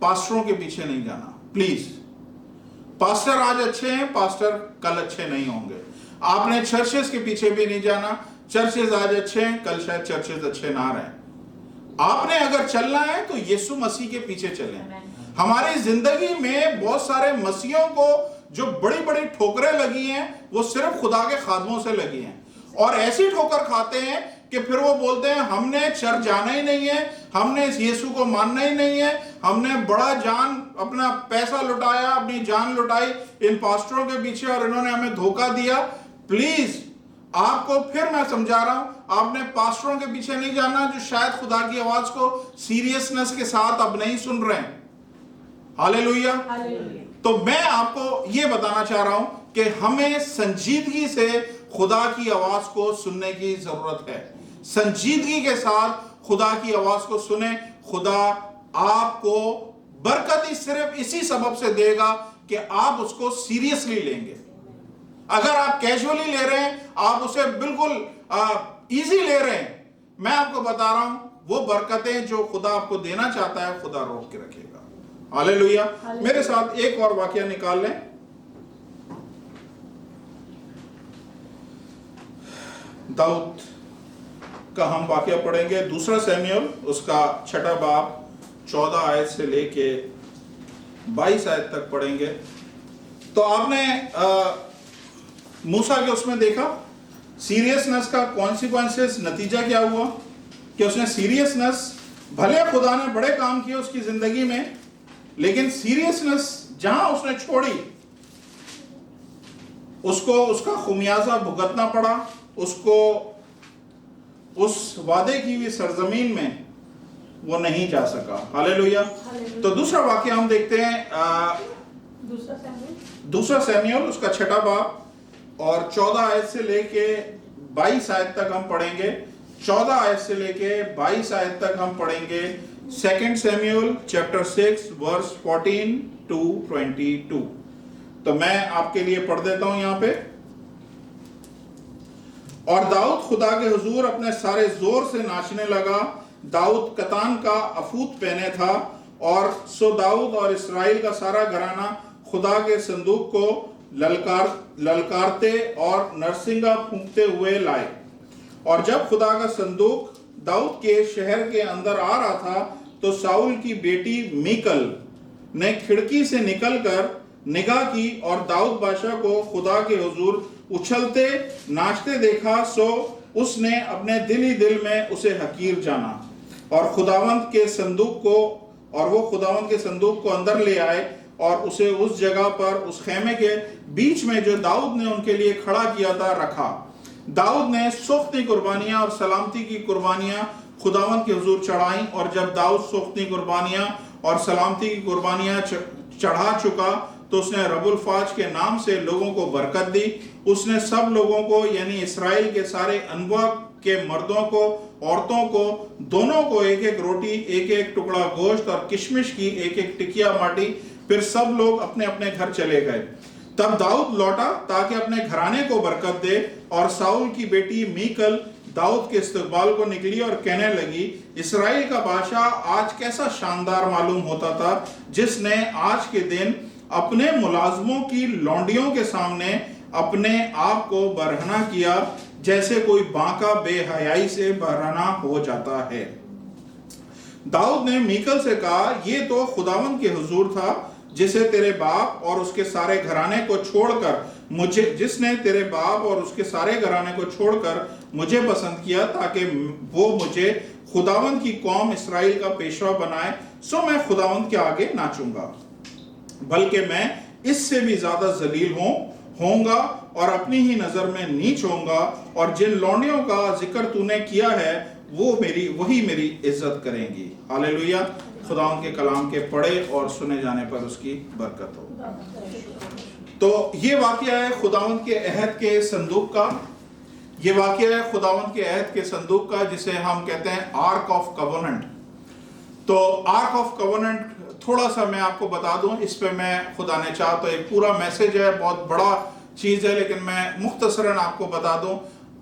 पास्टरों के पीछे नहीं जाना, प्लीज। पास्टर आज अच्छे हैं, पास्टर कल अच्छे नहीं होंगे। आपने चर्चेस के पीछे भी नहीं जाना, चर्चेस आज अच्छे हैं, कल शायद चर्चेस अच्छे ना रहें। आपने अगर चलना है तो यीशु मसीह के पीछे चलें। हमारी जिंदगी में बहुत सारे मसीहों को जो बड़ी बड़ी ठोकरें लगी हैं वो सिर्फ खुदा के खादमों से लगी हैं, और ऐसी ठोकर खाते हैं कि फिर वो बोलते हैं हमने चर्च जाना ही नहीं है, हमने इस यीशु को मानना ही नहीं है, हमने बड़ा जान अपना पैसा लुटाया, अपनी जान लुटाई इन पास्टरों के पीछे और इन्होंने हमें धोखा दिया। प्लीज आपको फिर मैं समझा रहा हूं, आपने पास्टरों के पीछे नहीं जाना जो शायद खुदा की आवाज को सीरियसनेस के साथ अब नहीं सुन रहे हैं। हालेलुया। तो मैं आपको यह बताना चाह रहा हूं कि हमें संजीदगी से खुदा की आवाज को सुनने की जरूरत है। संजीदगी के साथ खुदा की आवाज को सुने। खुदा आपको बरकत ही सिर्फ इसी सबब से देगा कि आप उसको सीरियसली लेंगे। अगर आप कैजुअली ले रहे हैं, आप उसे बिल्कुल इजी ले रहे हैं, मैं आपको बता रहा हूं वो बरकतें जो खुदा आपको देना चाहता है खुदा रोक के रखेगा। हालेलुया। मेरे साथ एक और वाकया निकाल लें। दाऊद का हम वाकया पढ़ेंगे, दूसरा शमूएल उसका 6 बाब 14 आयत से लेके 22 आयत तक पढ़ेंगे। तो आपने मूसा के उसमें देखा सीरियसनेस का कॉन्सिक्वेंसेस, नतीजा क्या हुआ कि उसने सीरियसनेस, भले खुदा ने बड़े काम किए उसकी जिंदगी में, लेकिन सीरियसनेस जहां उसने छोड़ी उसको उसका खुमियाजा भुगतना पड़ा, उसको उस वादे की हुई सरजमीन में वो नहीं जा सका। हालेलुया। तो दूसरा वाक्य हम देखते हैं दूसरा शमूएल उसका 6 बाब और 14 आयत से लेके 22 आयत तक हम पढ़ेंगे। 14 आयत से लेके 22 आयत तक हम पढ़ेंगे 2 शमूएल चैप्टर 6 वर्स 14 to 22। तो मैं आपके लिए पढ़ देता हूं यहां पे। और दाऊद खुदा के हुजूर अपने सारे जोर से नाचने लगा। दाऊद कतान का अफूत पहने था, और सो दाऊद और इस्राएल का सारा घराना खुदा के संदूक को ललकारते और नरसिंगा फूंकते हुए लाए। और जब खुदा का संदूक दाऊद के शहर के अंदर आ रहा था तो शाऊल की बेटी मीकल ने खिड़की से निकलकर निगाह की और दाऊद बादशाह को खुदा के हुजूर उछलते नाचते देखा। सो उसने अपने दिल ही दिल में उसे हकीर जाना और खुदावंत के संदूक को अंदर ले आए और उसे उस जगह पर उस खेमे के बीच में जो दाऊद ने उनके लिए खड़ा किया था रखा। दाऊद ने सोख्ती कुर्बानियां और सलामती की कुर्बानियां खुदावंत के हुजूर चढ़ाई, और जब दाऊद सोख्ती कुर्बानियां और सलामती की कुर्बानियां चढ़ा चुका तो उसने रबुल फाज के नाम से लोगों को बरकत दी। उसने सब लोगों को यानी इस्राएल के सारे अनवा के मर्दों को, औरतों को, दोनों को एक एक रोटी, एक एक टुकड़ा गोश्त और किशमिश की एक एक टिकिया बांटी। फिर सब लोग अपने अपने घर चले गए। तब दाऊद लौटा ताकि अपने घराने को बरकत दे, और साउल की बेटी मीकल दाऊद के इस्तकबाल को निकली और कहने लगी, इस्राएल का बादशाह आज कैसा शानदार मालूम होता था, जिसने आज के दिन अपने मुलाजमों की लौंडियों के सामने अपने आप को बरहना किया, जैसे कोई बांका बेहयाई से बरहना हो जाता है। दाऊद ने मीकल से कहा, ये तो खुदावंद के हुजूर था जिसे तेरे बाप और उसके सारे घराने को छोड़कर मुझे जिसने तेरे बाप और उसके सारे घराने को छोड़कर मुझे पसंद किया ताकि वो मुझे खुदावंद की कौम इस्राएल का पेशवा बनाए, सो मैं खुदावंद के आगे नाचूंगा, बल्कि मैं इससे भी ज्यादा जलील होऊंगा और अपनी ही नजर में नीच होऊंगा, और जिन लौंडियों का जिक्र तूने किया है वही मेरी इज्जत करेंगी। हालेलुया। खुदावंद के कलाम के पढ़े और सुने जाने पर उसकी बरकत हो। तो ये वाकया है खुदावंद के अहद के संदूक का, ये वाकया है खुदावंद के अहद के संदूक का, जिसे हम कहते हैं आर्क ऑफ कवनेंट। तो आर्क ऑफ कवनेंट थोड़ा सा मैं आपको बता दूं, इस पे मैं खुदा ने चाहा तो एक पूरा मैसेज है, बहुत बड़ा चीज है, लेकिन मैं मुख्तसरन आपको बता दूं।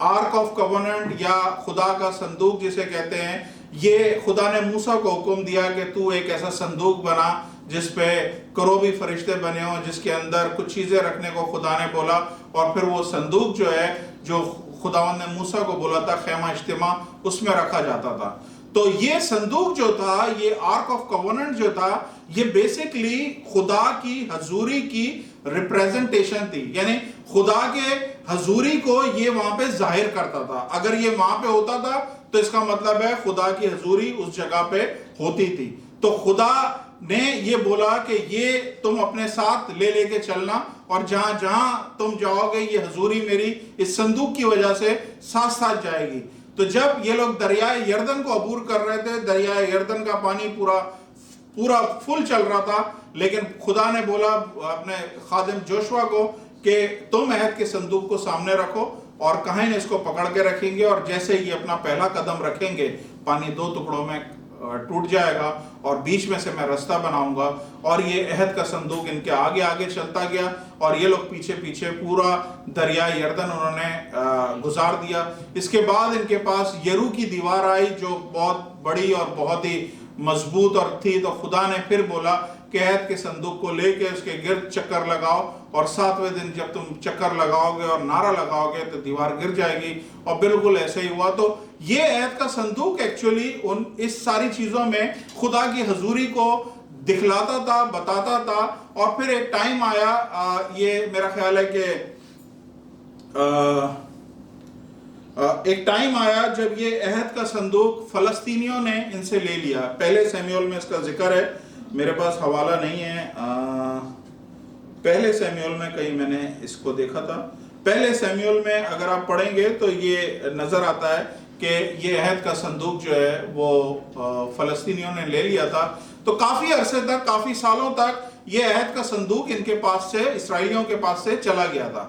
आर्क ऑफ कवनेंट या खुदा का संदूक जिसे कहते हैं, ये खुदा ने मूसा को हुक्म दिया कि तू एक ऐसा संदूक बना जिसपे करोबी फरिश्ते बने हो, जिसके अंदर कुछ चीजें रखने को खुदा ने बोला। और फिर वो संदूक जो है, जो खुदावंद ने मूसा को बोला था, खेमा इज्तिमा, उसमें रखा जाता था। तो ये संदूक जो था, ये आर्क ऑफ कवनेंट जो था, ये बेसिकली खुदा की हजूरी की रिप्रेजेंटेशन थी, यानी खुदा के हजूरी को ये वहां पे जाहिर करता था। अगर ये वहां पे होता था तो इसका मतलब है खुदा की हजूरी उस जगह पे होती थी। तो खुदा ने ये बोला कि ये तुम अपने साथ ले लेके चलना, और जहां जहां तुम जाओगे ये हजूरी मेरी इस संदूक की वजह से साथ साथ जाएगी। तो जब ये लोग दरियाए यर्दन को अबूर कर रहे थे, दरियाए यर्दन का पानी पूरा फुल चल रहा था, लेकिन खुदा ने बोला अपने खादिम जोशुआ को कि तुम अहद के संदूक को सामने रखो, और कहीं ने इसको पकड़ के रखेंगे, और जैसे ये अपना पहला कदम रखेंगे पानी 2 टुकड़ों में टूट जाएगा, और बीच में से मैं रास्ता बनाऊंगा। और ये अहद का संदूक इनके आगे आगे चलता गया, और ये लोग पीछे पीछे पूरा दरिया यर्दन उन्होंने गुजार दिया। इसके बाद इनके पास यरू की दीवार आई, जो बहुत बड़ी और बहुत ही मजबूत और थी। तो खुदा ने फिर बोला कि अहद के संदूक को लेके उसके गिर्द चक्कर लगाओ, और 7वें दिन जब तुम चक्कर लगाओगे और नारा लगाओगे तो दीवार गिर जाएगी। और बिल्कुल ऐसे ही हुआ। तो ये अहद का संदूक एक्चुअली इस सारी चीजों में खुदा की हजूरी को दिखलाता था, बताता था। और फिर एक टाइम आया, ये मेरा ख्याल है कि एक टाइम आया जब ये अहद का संदूक फलस्तीनियों ने इनसे ले लिया। पहले सैमुएल में इसका जिक्र है, मेरे पास हवाला नहीं है, पहले सैमुएल में कहीं मैंने इसको देखा था। पहले सैमुएल में अगर आप पढ़ेंगे तो ये नजर आता है कि ये अहद का संदूक जो है वो फलस्तीनियों ने ले लिया था। तो काफी अरसे तक, काफी सालों तक ये अहद का संदूक इनके पास से, इसराइलियों के पास से चला गया था।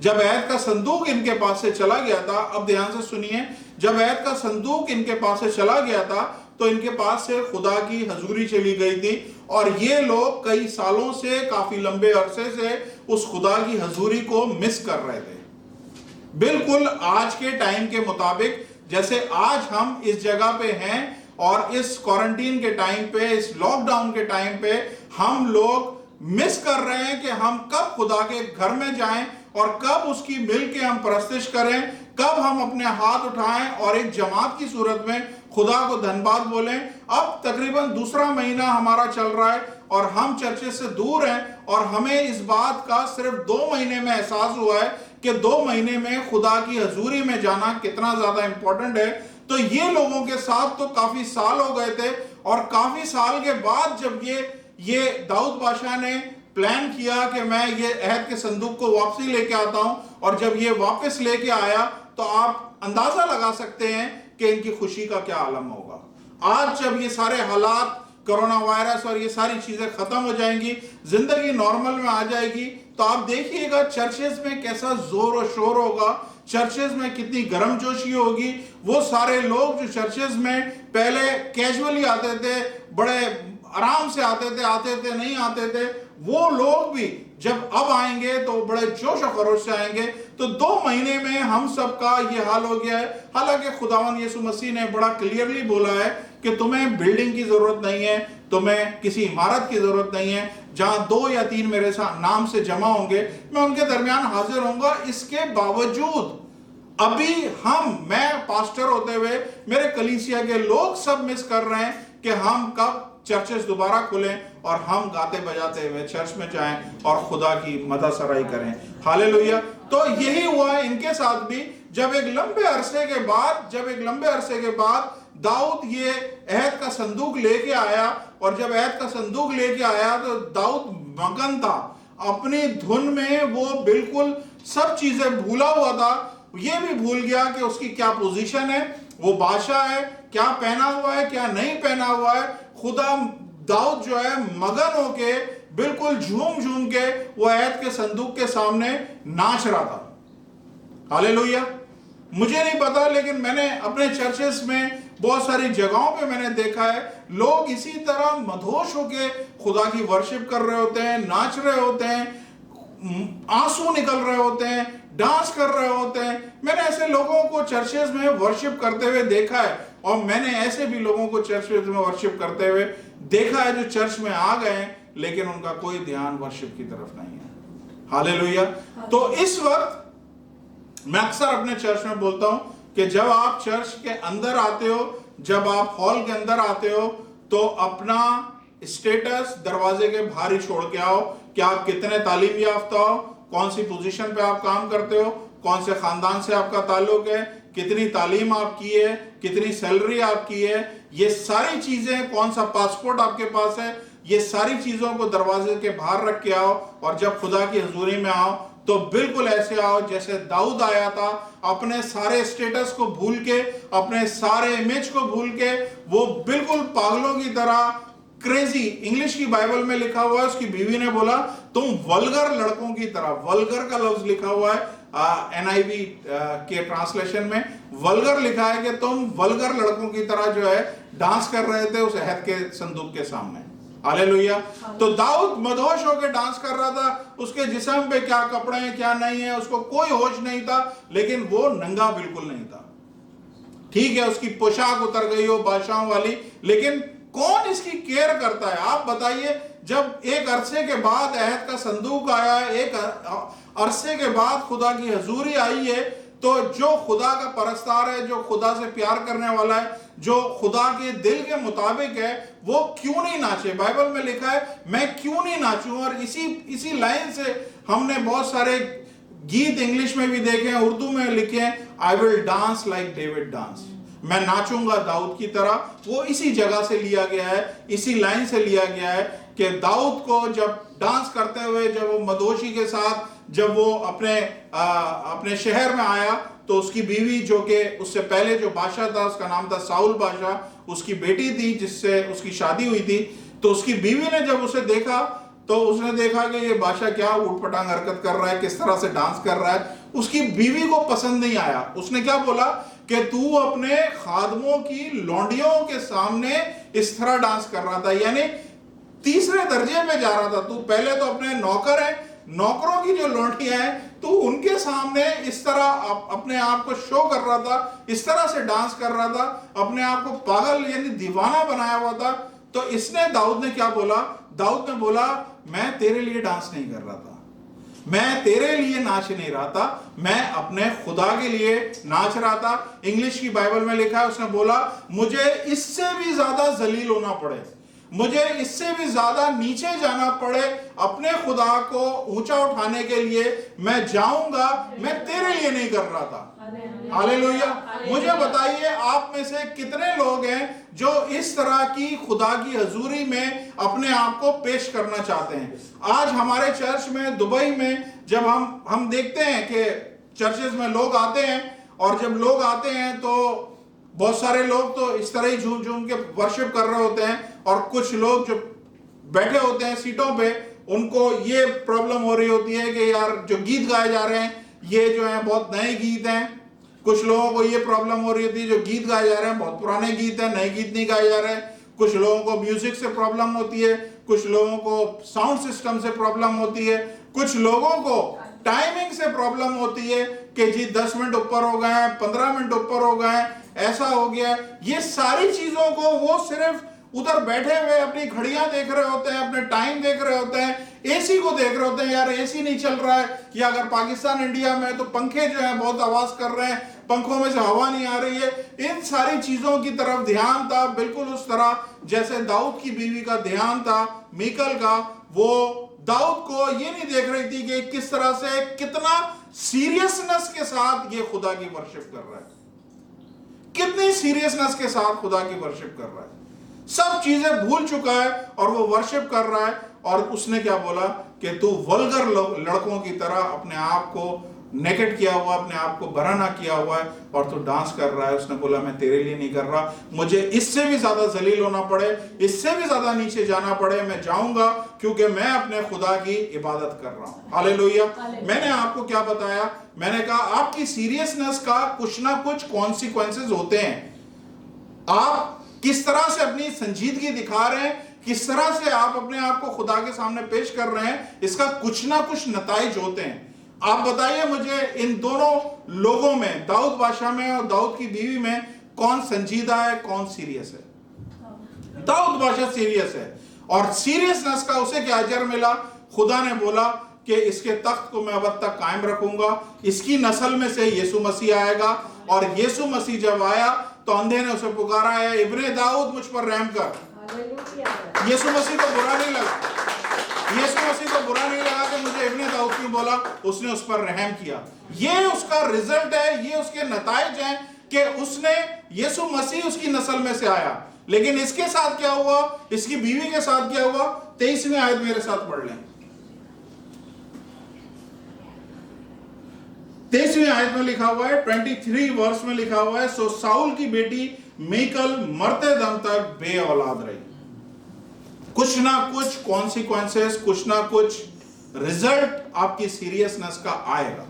जब अहद का संदूक इनके पास से चला गया था, अब ध्यान से सुनिए, जब अहद का संदूक इनके पास से चला गया था तो इनके पास से खुदा की हजूरी चली गई थी, और ये लोग कई सालों से, काफी लंबे अरसे से उस खुदा की हजूरी को मिस कर रहे थे। बिल्कुल आज के टाइम के मुताबिक, जैसे आज हम इस जगह पे हैं और इस क्वारंटीन के टाइम पे, इस लॉकडाउन के टाइम पे हम लोग मिस कर रहे हैं कि हम कब खुदा के घर में जाएं और कब उसकी मिल के हम परस्तिश करें, कब हम अपने हाथ उठाएं और एक जमात की सूरत में खुदा को धन्यवाद बोलें। अब तकरीबन दूसरा महीना हमारा चल रहा है और हम चर्चेस से दूर हैं, और हमें इस बात का सिर्फ 2 महीने में एहसास हुआ है कि 2 महीने में खुदा की हजूरी में जाना कितना ज्यादा इंपॉर्टेंट है। तो ये लोगों के साथ तो काफी साल हो गए थे, और काफी साल के बाद जब ये दाऊद बादशाह ने प्लान किया कि मैं ये अहद के संदूक को वापसी लेके आता हूं, और जब ये वापस लेके आया तो आप अंदाजा लगा सकते हैं कि इनकी खुशी का क्या आलम होगा। आज जब ये सारे हालात, कोरोना वायरस और ये सारी चीजें खत्म हो जाएंगी, जिंदगी नॉर्मल में आ जाएगी, तो आप देखिएगा चर्चेस में कैसा जोर और शोर होगा, चर्चेस में कितनी गर्मजोशी होगी। वो सारे लोग जो चर्चेस में पहले कैजुअली आते थे, बड़े आराम से आते थे, नहीं आते थे, वो लोग भी जब अब आएंगे तो बड़े जोश और खरोश से आएंगे। तो 2 महीने में हम सबका ये हाल हो गया है। हालांकि खुदावंद यीशु मसीह ने बड़ा क्लियरली बोला है कि तुम्हें बिल्डिंग की जरूरत नहीं है, तुम्हें किसी इमारत की जरूरत नहीं है, जहां 2 या 3 मेरे नाम से जमा होंगे मैं उनके दरमियान हाजिर होऊंगा। इसके बावजूद अभी मैं पास्टर होते हुए मेरे कलीसिया के लोग सब मिस कर रहे हैं कि हम कब चर्चेस दोबारा खुलें और हम गाते बजाते हुए चर्च में जाएं और खुदा की मदद सराई करें। हालेलुया। तो यही हुआ इनके साथ भी, जब एक लंबे अरसे के बाद दाऊद ये अहद का संदूक लेके आया, और जब अहद का संदूक लेके आया तो दाऊद मगन था अपनी धुन में, वो बिल्कुल सब चीजें भूला हुआ था। ये भी भूल गया कि उसकी क्या पोजीशन है, वो बादशाह है, क्या पहना हुआ है क्या नहीं पहना हुआ है। खुदा दाऊद जो है मगन होके बिल्कुल झूम झूम के वो अहद के संदूक के सामने नाच रहा था। हालेलुया। मुझे नहीं पता, लेकिन मैंने अपने चर्चेस में बहुत सारी जगहों पे मैंने देखा है लोग इसी तरह मदहोश होके खुदा की वर्शिप कर रहे होते हैं, नाच रहे होते हैं, आंसू निकल रहे होते हैं, डांस कर रहे होते हैं। मैंने ऐसे लोगों को चर्चेस में वर्शिप करते हुए देखा है, और मैंने ऐसे भी लोगों को चर्चेस में वर्शिप करते हुए देखा है जो चर्च में आ गए हैं लेकिन उनका कोई ध्यान वर्शिप की तरफ नहीं है। हालेलुया। तो इस वक्त मैं अक्सर अपने चर्च में बोलता हूं कि जब आप चर्च के अंदर आते हो, जब आप हॉल के अंदर आते हो, तो अपना स्टेटस दरवाजे के बाहर ही छोड़ के आओ कि आप कितने तालीम याफ्ता हो, कौन सी पोजीशन पे आप काम करते हो, कौन से खानदान से आपका ताल्लुक है, कितनी तालीम आप की है, कितनी सैलरी आपकी है, ये सारी चीजें, कौन सा पासपोर्ट आपके पास है, ये सारी चीजों को दरवाजे के बाहर रख के आओ। और जब खुदा की हजूरी में आओ तो बिल्कुल ऐसे आओ जैसे दाऊद आया था, अपने सारे स्टेटस को भूल के, अपने सारे इमेज को भूल के, वो बिल्कुल पागलों की तरह, क्रेजी, इंग्लिश की बाइबल में लिखा हुआ है, उसकी बीवी ने बोला तुम वल्गर लड़कों की तरह, वल्गर का लफ्ज लिखा हुआ है NIV के ट्रांसलेशन में वल्गर लिखा है कि तुम वल्गर लड़कों की तरह जो है डांस कर रहे थे उस अहद के संदूक के सामने। हालेलुया। तो दाऊद मदहोश होकर डांस कर रहा था, उसके जिस्म पे क्या कपड़े हैं क्या नहीं है उसको कोई होश नहीं था, लेकिन वो नंगा बिल्कुल नहीं था। ठीक है, उसकी पोशाक उतर गई हो बादशाहों वाली, लेकिन कौन इसकी केयर करता है? आप बताइए, जब एक अरसे के बाद अहद का संदूक आया, एक अरसे के बाद खुदा की हजूरी आई है, तो जो खुदा का परस्तार है, जो खुदा से प्यार करने वाला है, जो खुदा के दिल के मुताबिक है, वो क्यों नहीं नाचे? बाइबल में लिखा है मैं क्यों नहीं नाचूं। और इसी लाइन से हमने बहुत सारे गीत इंग्लिश में भी देखे हैं, उर्दू में लिखे हैं, I will dance like David dance, मैं नाचूंगा दाऊद की तरह। वो इसी जगह से लिया गया है, इसी लाइन से लिया गया है कि दाऊद को जब डांस करते हुए, जब वो मदोशी के साथ, जब वो अपने शहर में आया, तो उसकी बीवी, जो कि उससे पहले जो बादशाह था उसका नाम था साउल बादशाह, उसकी बेटी थी जिससे उसकी शादी हुई थी, तो उसकी बीवी ने जब उसे देखा तो उसने देखा कि ये बादशाह क्या उठपटांग हरकत कर रहा है, किस तरह से डांस कर रहा है। उसकी बीवी को पसंद नहीं आया। उसने क्या बोला कि तू अपने खादमों की लौंडियों के सामने इस तरह डांस कर रहा था, यानी तीसरे दर्जे पे जा रहा था। तू पहले तो अपने नौकर है, नौकरों की जो लौंडियां हैं, तू उनके सामने इस तरह अपने आप को शो कर रहा था, इस तरह से डांस कर रहा था, अपने आप को पागल यानी दीवाना बनाया हुआ था। तो इसने, दाऊद ने क्या बोला? दाऊद ने बोला मैं तेरे लिए डांस नहीं कर रहा था, मैं तेरे लिए नाच नहीं रहा था, मैं अपने खुदा के लिए नाच रहा था। इंग्लिश की बाइबल में लिखा है, उसने बोला मुझे इससे भी ज्यादा जलील होना पड़े, मुझे इससे भी ज्यादा नीचे जाना पड़े, अपने खुदा को ऊंचा उठाने के लिए मैं जाऊंगा, मैं तेरे लिए नहीं कर रहा था। हालेलुया। मुझे बताइए, आप में से कितने लोग हैं जो इस तरह की खुदा की हजूरी में अपने आप को पेश करना चाहते हैं? आज हमारे चर्च में, दुबई में, जब हम देखते हैं कि चर्चेस में लोग आते हैं, और जब लोग आते हैं तो बहुत सारे लोग तो इस तरह ही झूम झूम के वर्शिप कर रहे होते हैं, और कुछ लोग जो बैठे होते हैं सीटों पे, उनको ये प्रॉब्लम हो रही होती है कि यार जो गीत गाए जा रहे हैं ये जो है बहुत नए गीत हैं। कुछ लोगों को ये प्रॉब्लम हो रही थी, जो गीत गाए जा रहे हैं बहुत पुराने गीत हैं, नए गीत नहीं गाए जा रहे हैं। कुछ लोगों को म्यूजिक से प्रॉब्लम होती है, कुछ लोगों को साउंड सिस्टम से प्रॉब्लम होती है, कुछ लोगों को टाइमिंग से प्रॉब्लम होती है कि जी 10 मिनट ऊपर हो गए हैं, 15 मिनट ऊपर हो गए हैं, ऐसा हो गया। ये सारी चीजों को वो सिर्फ उधर बैठे हुए अपनी घड़ियां देख रहे होते हैं, अपने टाइम देख रहे होते हैं, एसी को देख रहे होते हैं, यार एसी नहीं चल रहा है, या अगर पाकिस्तान इंडिया में है तो पंखे जो है बहुत आवाज कर रहे हैं, पंखों में से हवा नहीं आ रही है। इन सारी चीजों की तरफ ध्यान था, बिल्कुल उस तरह जैसे दाऊद की बीवी का ध्यान था, मीकल का। वो दाऊद को ये नहीं देख रही थी कि किस तरह से, कितना सीरियसनेस के साथ ये खुदा की वर्शिप कर रहा है, कितनी सीरियसनेस के साथ खुदा की वर्शिप कर रहा है। सब चीजें भूल चुका है और वो वर्शिप कर रहा है। और उसने क्या बोला कि तू वल्गर लड़कों की तरह अपने आप को नेकेड किया हुआ, अपने आप को बराना किया हुआ है और तू डांस कर रहा है। उसने बोला मैं तेरे लिए नहीं कर रहा, मुझे इससे भी ज्यादा जलील होना पड़े, इससे भी ज्यादा नीचे जाना पड़े, मैं जाऊंगा, क्योंकि मैं अपने खुदा की इबादत कर रहा हूं। हालेलुया। मैंने आपको क्या बताया? मैंने कहा आपकी सीरियसनेस का कुछ ना कुछ कॉन्सिक्वेंसेस होते हैं। आप किस तरह से अपनी संजीदगी दिखा रहे हैं, किस तरह से आप अपने आप को खुदा के सामने पेश कर रहे हैं, इसका कुछ ना कुछ नताइज होते हैं। आप बताइए मुझे, इन दोनों लोगों में, दाऊद बादशाह में और दाऊद की बीवी में, कौन संजीदा है, कौन सीरियस है? दाऊद बादशाह सीरियस है। और सीरियसनेस का उसे क्या अजर मिला? खुदा ने बोला कि इसके तख्त को मैं अब तक कायम रखूंगा, इसकी नस्ल में से यीशु मसीह आएगा। और यीशु मसीह जब आया तो अंधे ने उसे पुकारा है, इब्ने दाऊद मुझ पर रहम कर। यीशु मसीह को बुरा नहीं लगा, यीशु मसीह को बुरा नहीं लगा कि मुझे इब्ने दाऊद क्यों बोला, उसने उस पर रहम किया। ये उसका रिजल्ट है, ये उसके नताइज हैं कि उसने, यीशु मसीह उसकी नस्ल में से आया। लेकिन इसके साथ क्या हुआ, इसकी बीवी के साथ क्या हुआ? 23वीं आयत मेरे साथ पढ़ लें। 23वीं आयत में लिखा हुआ है, 23 वर्ष में लिखा हुआ है, सो साउल की बेटी मीकल मरते दम तक बे औलाद रही। कुछ ना कुछ कॉन्सिक्वेंसेस, कुछ ना कुछ रिजल्ट आपकी सीरियसनेस का आएगा।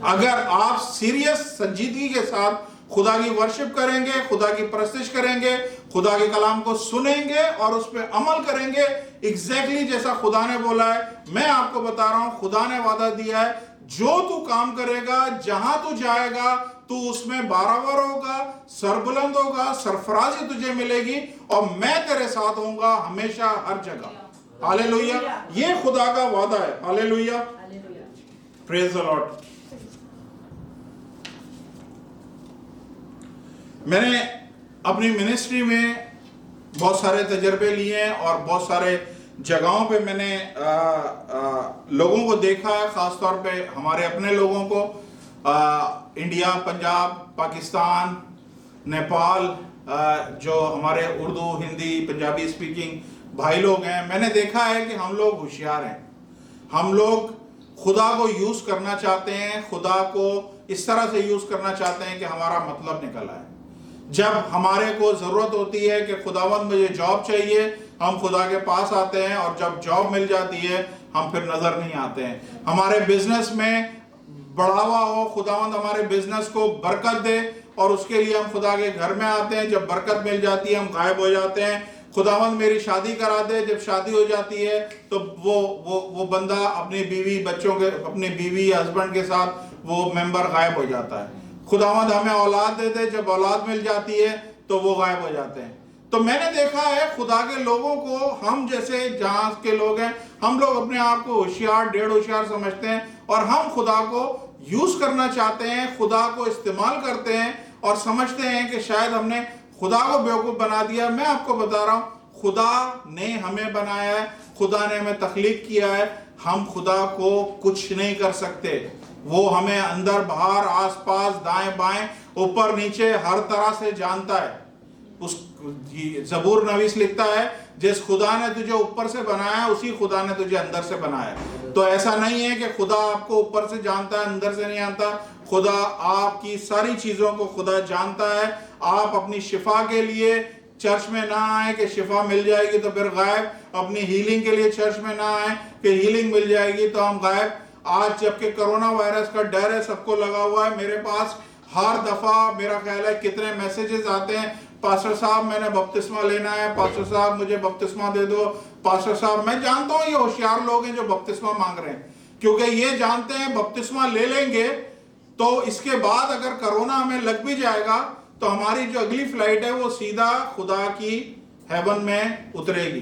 अगर आप सीरियस संजीदगी के साथ खुदा की वर्शिप करेंगे, खुदा की परस्तिश करेंगे, खुदा के कलाम को सुनेंगे और उस पर अमल करेंगे, एग्जैक्टली जैसा खुदा ने बोला है। मैं आपको बता रहा हूं, खुदा ने वादा दिया है, जो तू काम करेगा, जहां तू जाएगा, तू उसमें बारावर होगा, सरबुलंद होगा, सरफराजी तुझे मिलेगी और मैं तेरे साथ होऊंगा हमेशा, हर जगह। हालेलुया। ये खुदा का वादा है। Hallelujah, praise the Lord. मैंने अपनी मिनिस्ट्री में बहुत सारे तजर्बे लिए हैं और बहुत सारे जगहों पे मैंने लोगों को देखा है, खासतौर पे हमारे अपने लोगों को, इंडिया, पंजाब, पाकिस्तान, नेपाल, जो हमारे उर्दू, हिंदी, पंजाबी स्पीकिंग भाई लोग हैं। मैंने देखा है कि हम लोग होशियार हैं, हम लोग खुदा को यूज करना चाहते हैं, खुदा को इस तरह से यूज करना चाहते हैं कि हमारा मतलब निकल आए। जब हमारे को जरूरत होती है कि खुदावंद मुझे जॉब चाहिए, हम खुदा के पास आते हैं और जब जॉब मिल जाती है हम फिर नजर नहीं आते हैं। हमारे बिजनेस में बढ़ावा हो, खुदावंद हमारे बिजनेस को बरकत दे और उसके लिए हम खुदा के घर में आते हैं। जब बरकत मिल जाती है हम गायब हो जाते हैं। खुदावंद मेरी शादी करा दे, जब शादी हो जाती है तो वो बंदा अपनी बीवी बच्चों के, अपनी बीवी हस्बैंड के साथ वो मेंबर गायब हो जाता है। खुदावंद हमें औलाद दे दे, जब औलाद मिल जाती है तो वो गायब हो जाते हैं। तो मैंने देखा है खुदा के लोगों को, हम जैसे जहां के लोग हैं, हम लोग अपने आप को होशियार, डेढ़ होशियार समझते हैं और हम खुदा को यूज करना चाहते हैं, खुदा को इस्तेमाल करते हैं और समझते हैं कि शायद हमने खुदा को बेवकूफ बना दिया। मैं आपको बता रहा हूं, खुदा ने हमें बनाया है, खुदा ने हमें तख्लीक किया है। हम खुदा को कुछ नहीं कर सकते, वो हमें अंदर बाहर, आस पास, दाएं बाएं, ऊपर नीचे हर तरह से जानता है। उस ज़बूर नवीस लिखता है, जिस खुदा ने तुझे ऊपर से बनाया उसी खुदा ने तुझे अंदर से बनाया। तो ऐसा नहीं है कि खुदा आपको ऊपर से जानता है, अंदर से नहीं जानता। खुदा आपकी सारी चीजों को खुदा जानता है। आप अपनी शिफा के लिए चर्च में ना आए कि शिफा मिल जाएगी तो फिर गायब, अपनी हीलिंग के लिए चर्च में ना आए कि हीलिंग मिल जाएगी तो हम गायब। आज जबकि कोरोना वायरस का डर है, सबको लगा हुआ है, मेरे पास हर दफा मेरा ख्याल है कितने मैसेजेस आते हैं, पास्टर साहब मैंने बपतिस्मा लेना है, पास्टर साहब मुझे बपतिस्मा दे दो, पास्टर साहब। मैं जानता हूं ये होशियार लोग हैं जो बपतिस्मा मांग रहे हैं, क्योंकि ये जानते हैं बपतिस्मा ले लेंगे तो इसके बाद अगर कोरोना हमें लग भी जाएगा तो हमारी जो अगली फ्लाइट है वो सीधा खुदा की हेवन में उतरेगी।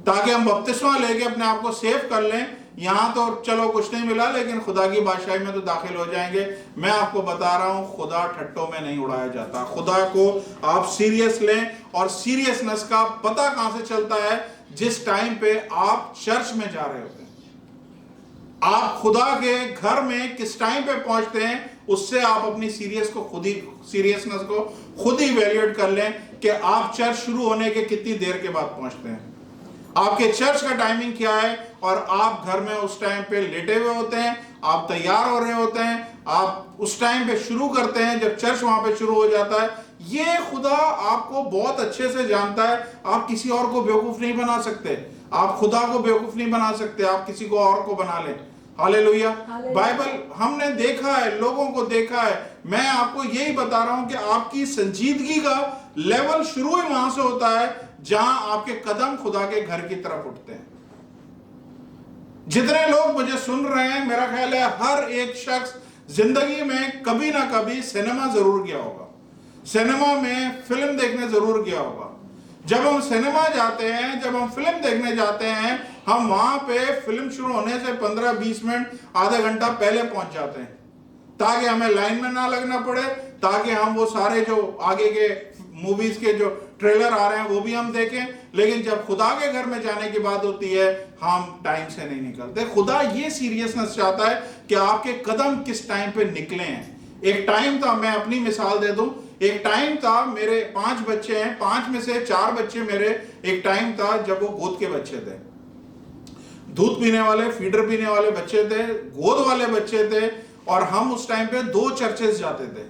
ताकि हम बपतिस्मा लेके अपने आप को सेव कर लें। यहाँ तो चलो कुछ नहीं मिला, लेकिन खुदा की बादशाही में तो दाखिल हो जाएंगे। मैं आपको बता रहा हूं, खुदा ठट्टों में नहीं उड़ाया जाता। खुदा को आप सीरियस लें, और सीरियसनेस का पता कहां से चलता है? जिस टाइम पे आप चर्च में जा रहे होते हैं, आप खुदा के घर में किस टाइम पे पहुंचते हैं, उससे आप अपनी सीरियसनेस को खुद ही इवैल्यूएट कर लें कि आप चर्च शुरू होने के कितनी देर के बाद पहुंचते हैं, आपके चर्च का टाइमिंग क्या है, और आप घर में उस टाइम पे लेटे हुए होते हैं, आप तैयार हो रहे होते हैं, आप उस टाइम पे शुरू करते हैं जब चर्च वहां पे शुरू हो जाता है। ये खुदा आपको बहुत अच्छे से जानता है। आप किसी और को बेवकूफ नहीं बना सकते, आप खुदा को बेवकूफ नहीं बना सकते, आप किसी को और को बना लें। हालेलुया। बाइबल हमने देखा है, लोगों को देखा है। मैं आपको यही बता रहा हूं कि आपकी संजीदगी का लेवल शुरू ही वहां से होता है जहां आपके कदम खुदा के घर की तरफ उठते हैं। जितने लोग मुझे सुन रहे हैं, मेरा ख्याल है हर एक शख्स जिंदगी में कभी ना कभी सिनेमा जरूर गया होगा, सिनेमा में फिल्म देखने जरूर गया होगा। जब हम सिनेमा जाते हैं, जब हम फिल्म देखने जाते हैं, हम वहां पे फिल्म शुरू होने से 15-20 मिनट, आधा घंटा पहले पहुंच जाते हैं, ताकि हमें लाइन में ना लगना पड़े, ताकि हम वो सारे जो आगे के मूवीज के जो ट्रेलर आ रहे हैं वो भी हम देखें। लेकिन जब खुदा के घर में जाने की बात होती है, हम टाइम से नहीं निकलते। खुदा ये सीरियसनेस चाहता है कि आपके कदम किस टाइम पे निकले हैं। एक टाइम था, मैं अपनी मिसाल दे दूं, एक टाइम था, मेरे 5 बच्चे हैं, 5 में से 4 बच्चे मेरे, एक टाइम था जब वो गोद के बच्चे थे, दूध पीने वाले, फीडर पीने वाले बच्चे थे, गोद वाले बच्चे थे। और हम उस टाइम पे 2 चर्चेस जाते थे,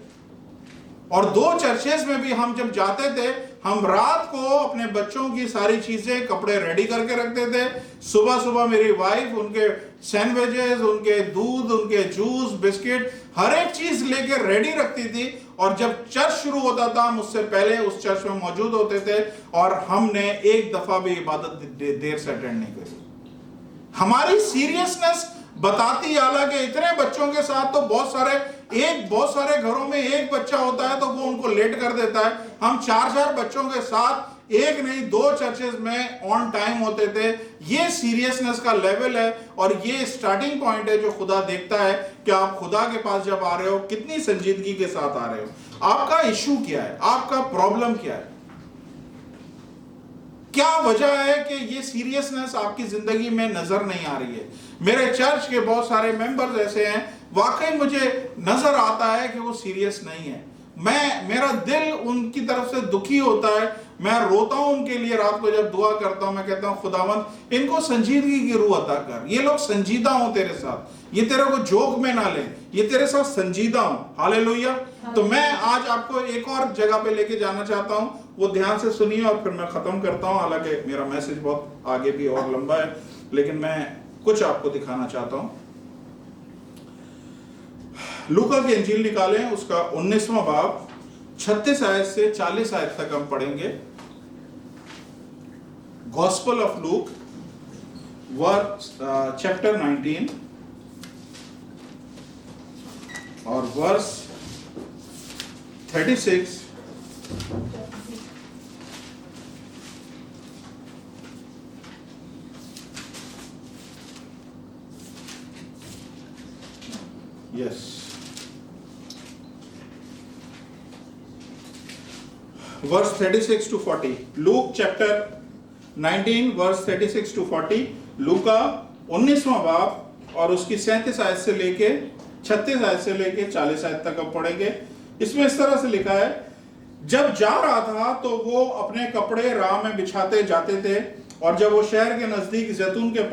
और 2 चर्चेस में भी हम जब जाते थे, हम रात को अपने बच्चों की सारी चीजें, कपड़े रेडी करके रखते थे। सुबह सुबह मेरी वाइफ उनके सैंडविचेस, उनके दूध, उनके जूस, बिस्किट, हर एक चीज लेके रेडी रखती थी। और जब चर्च शुरू होता था, हम उससे पहले उस चर्च में मौजूद होते थे, और हमने एक दफा भी इबादत देर से अटेंड नहीं करी। हमारी सीरियसनेस बताती, हालांकि इतने बच्चों के साथ तो बहुत सारे घरों में एक बच्चा होता है तो वो उनको लेट कर देता है। हम 4 बच्चों के साथ एक नहीं 2 चर्चेस में ऑन टाइम होते थे। ये सीरियसनेस का लेवल है, और ये स्टार्टिंग पॉइंट है जो खुदा देखता है कि आप खुदा के पास जब आ रहे हो, कितनी संजीदगी के साथ आ रहे हो। आपका इश्यू क्या है, आपका प्रॉब्लम क्या है, क्या वजह है कि ये सीरियसनेस आपकी जिंदगी में नजर नहीं आ रही है। मेरे चर्च के बहुत सारे मेंबर्स ऐसे हैं, वाकई मुझे नजर आता है कि वो सीरियस नहीं है। मेरा दिल उनकी तरफ से दुखी होता है, मैं रोता हूं उनके लिए। रात को जब दुआ करता हूं, मैं कहता हूं खुदावंद इनको संजीदगी की रूह अता कर, ये लोग संजीदा हो तेरे साथ, ये तेरे को जोक में ना ले, ये तेरे साथ संजीदा हो। हालेलुया। तो मैं आज आपको एक और जगह पे लेके जाना चाहता हूं, वो ध्यान से सुनिए और फिर मैं खत्म करता हूं। हालांकि मेरा मैसेज बहुत आगे भी और लंबा है, लेकिन मैं कुछ आपको दिखाना चाहता हूं। लूका की इंजील निकालें, उसका 19वां बाब 36 आयत से 40 आयत तक हम पढ़ेंगे। गॉस्पेल ऑफ लूक चैप्टर 19 और verse 36 yes verse 36 to 40। Luke chapter 19 verse 36 to 40। लूका 19वां बाब और उसकी 37 आयत से लेके 36 आयत से लेके 40 आयत तक हम पढ़ेंगे। इसमें इस तरह से लिखा है, जब जा रहा था तो वो अपने कपड़े राह में बिछाते जाते थे, और जब वो शहर के नजदीक जैतून के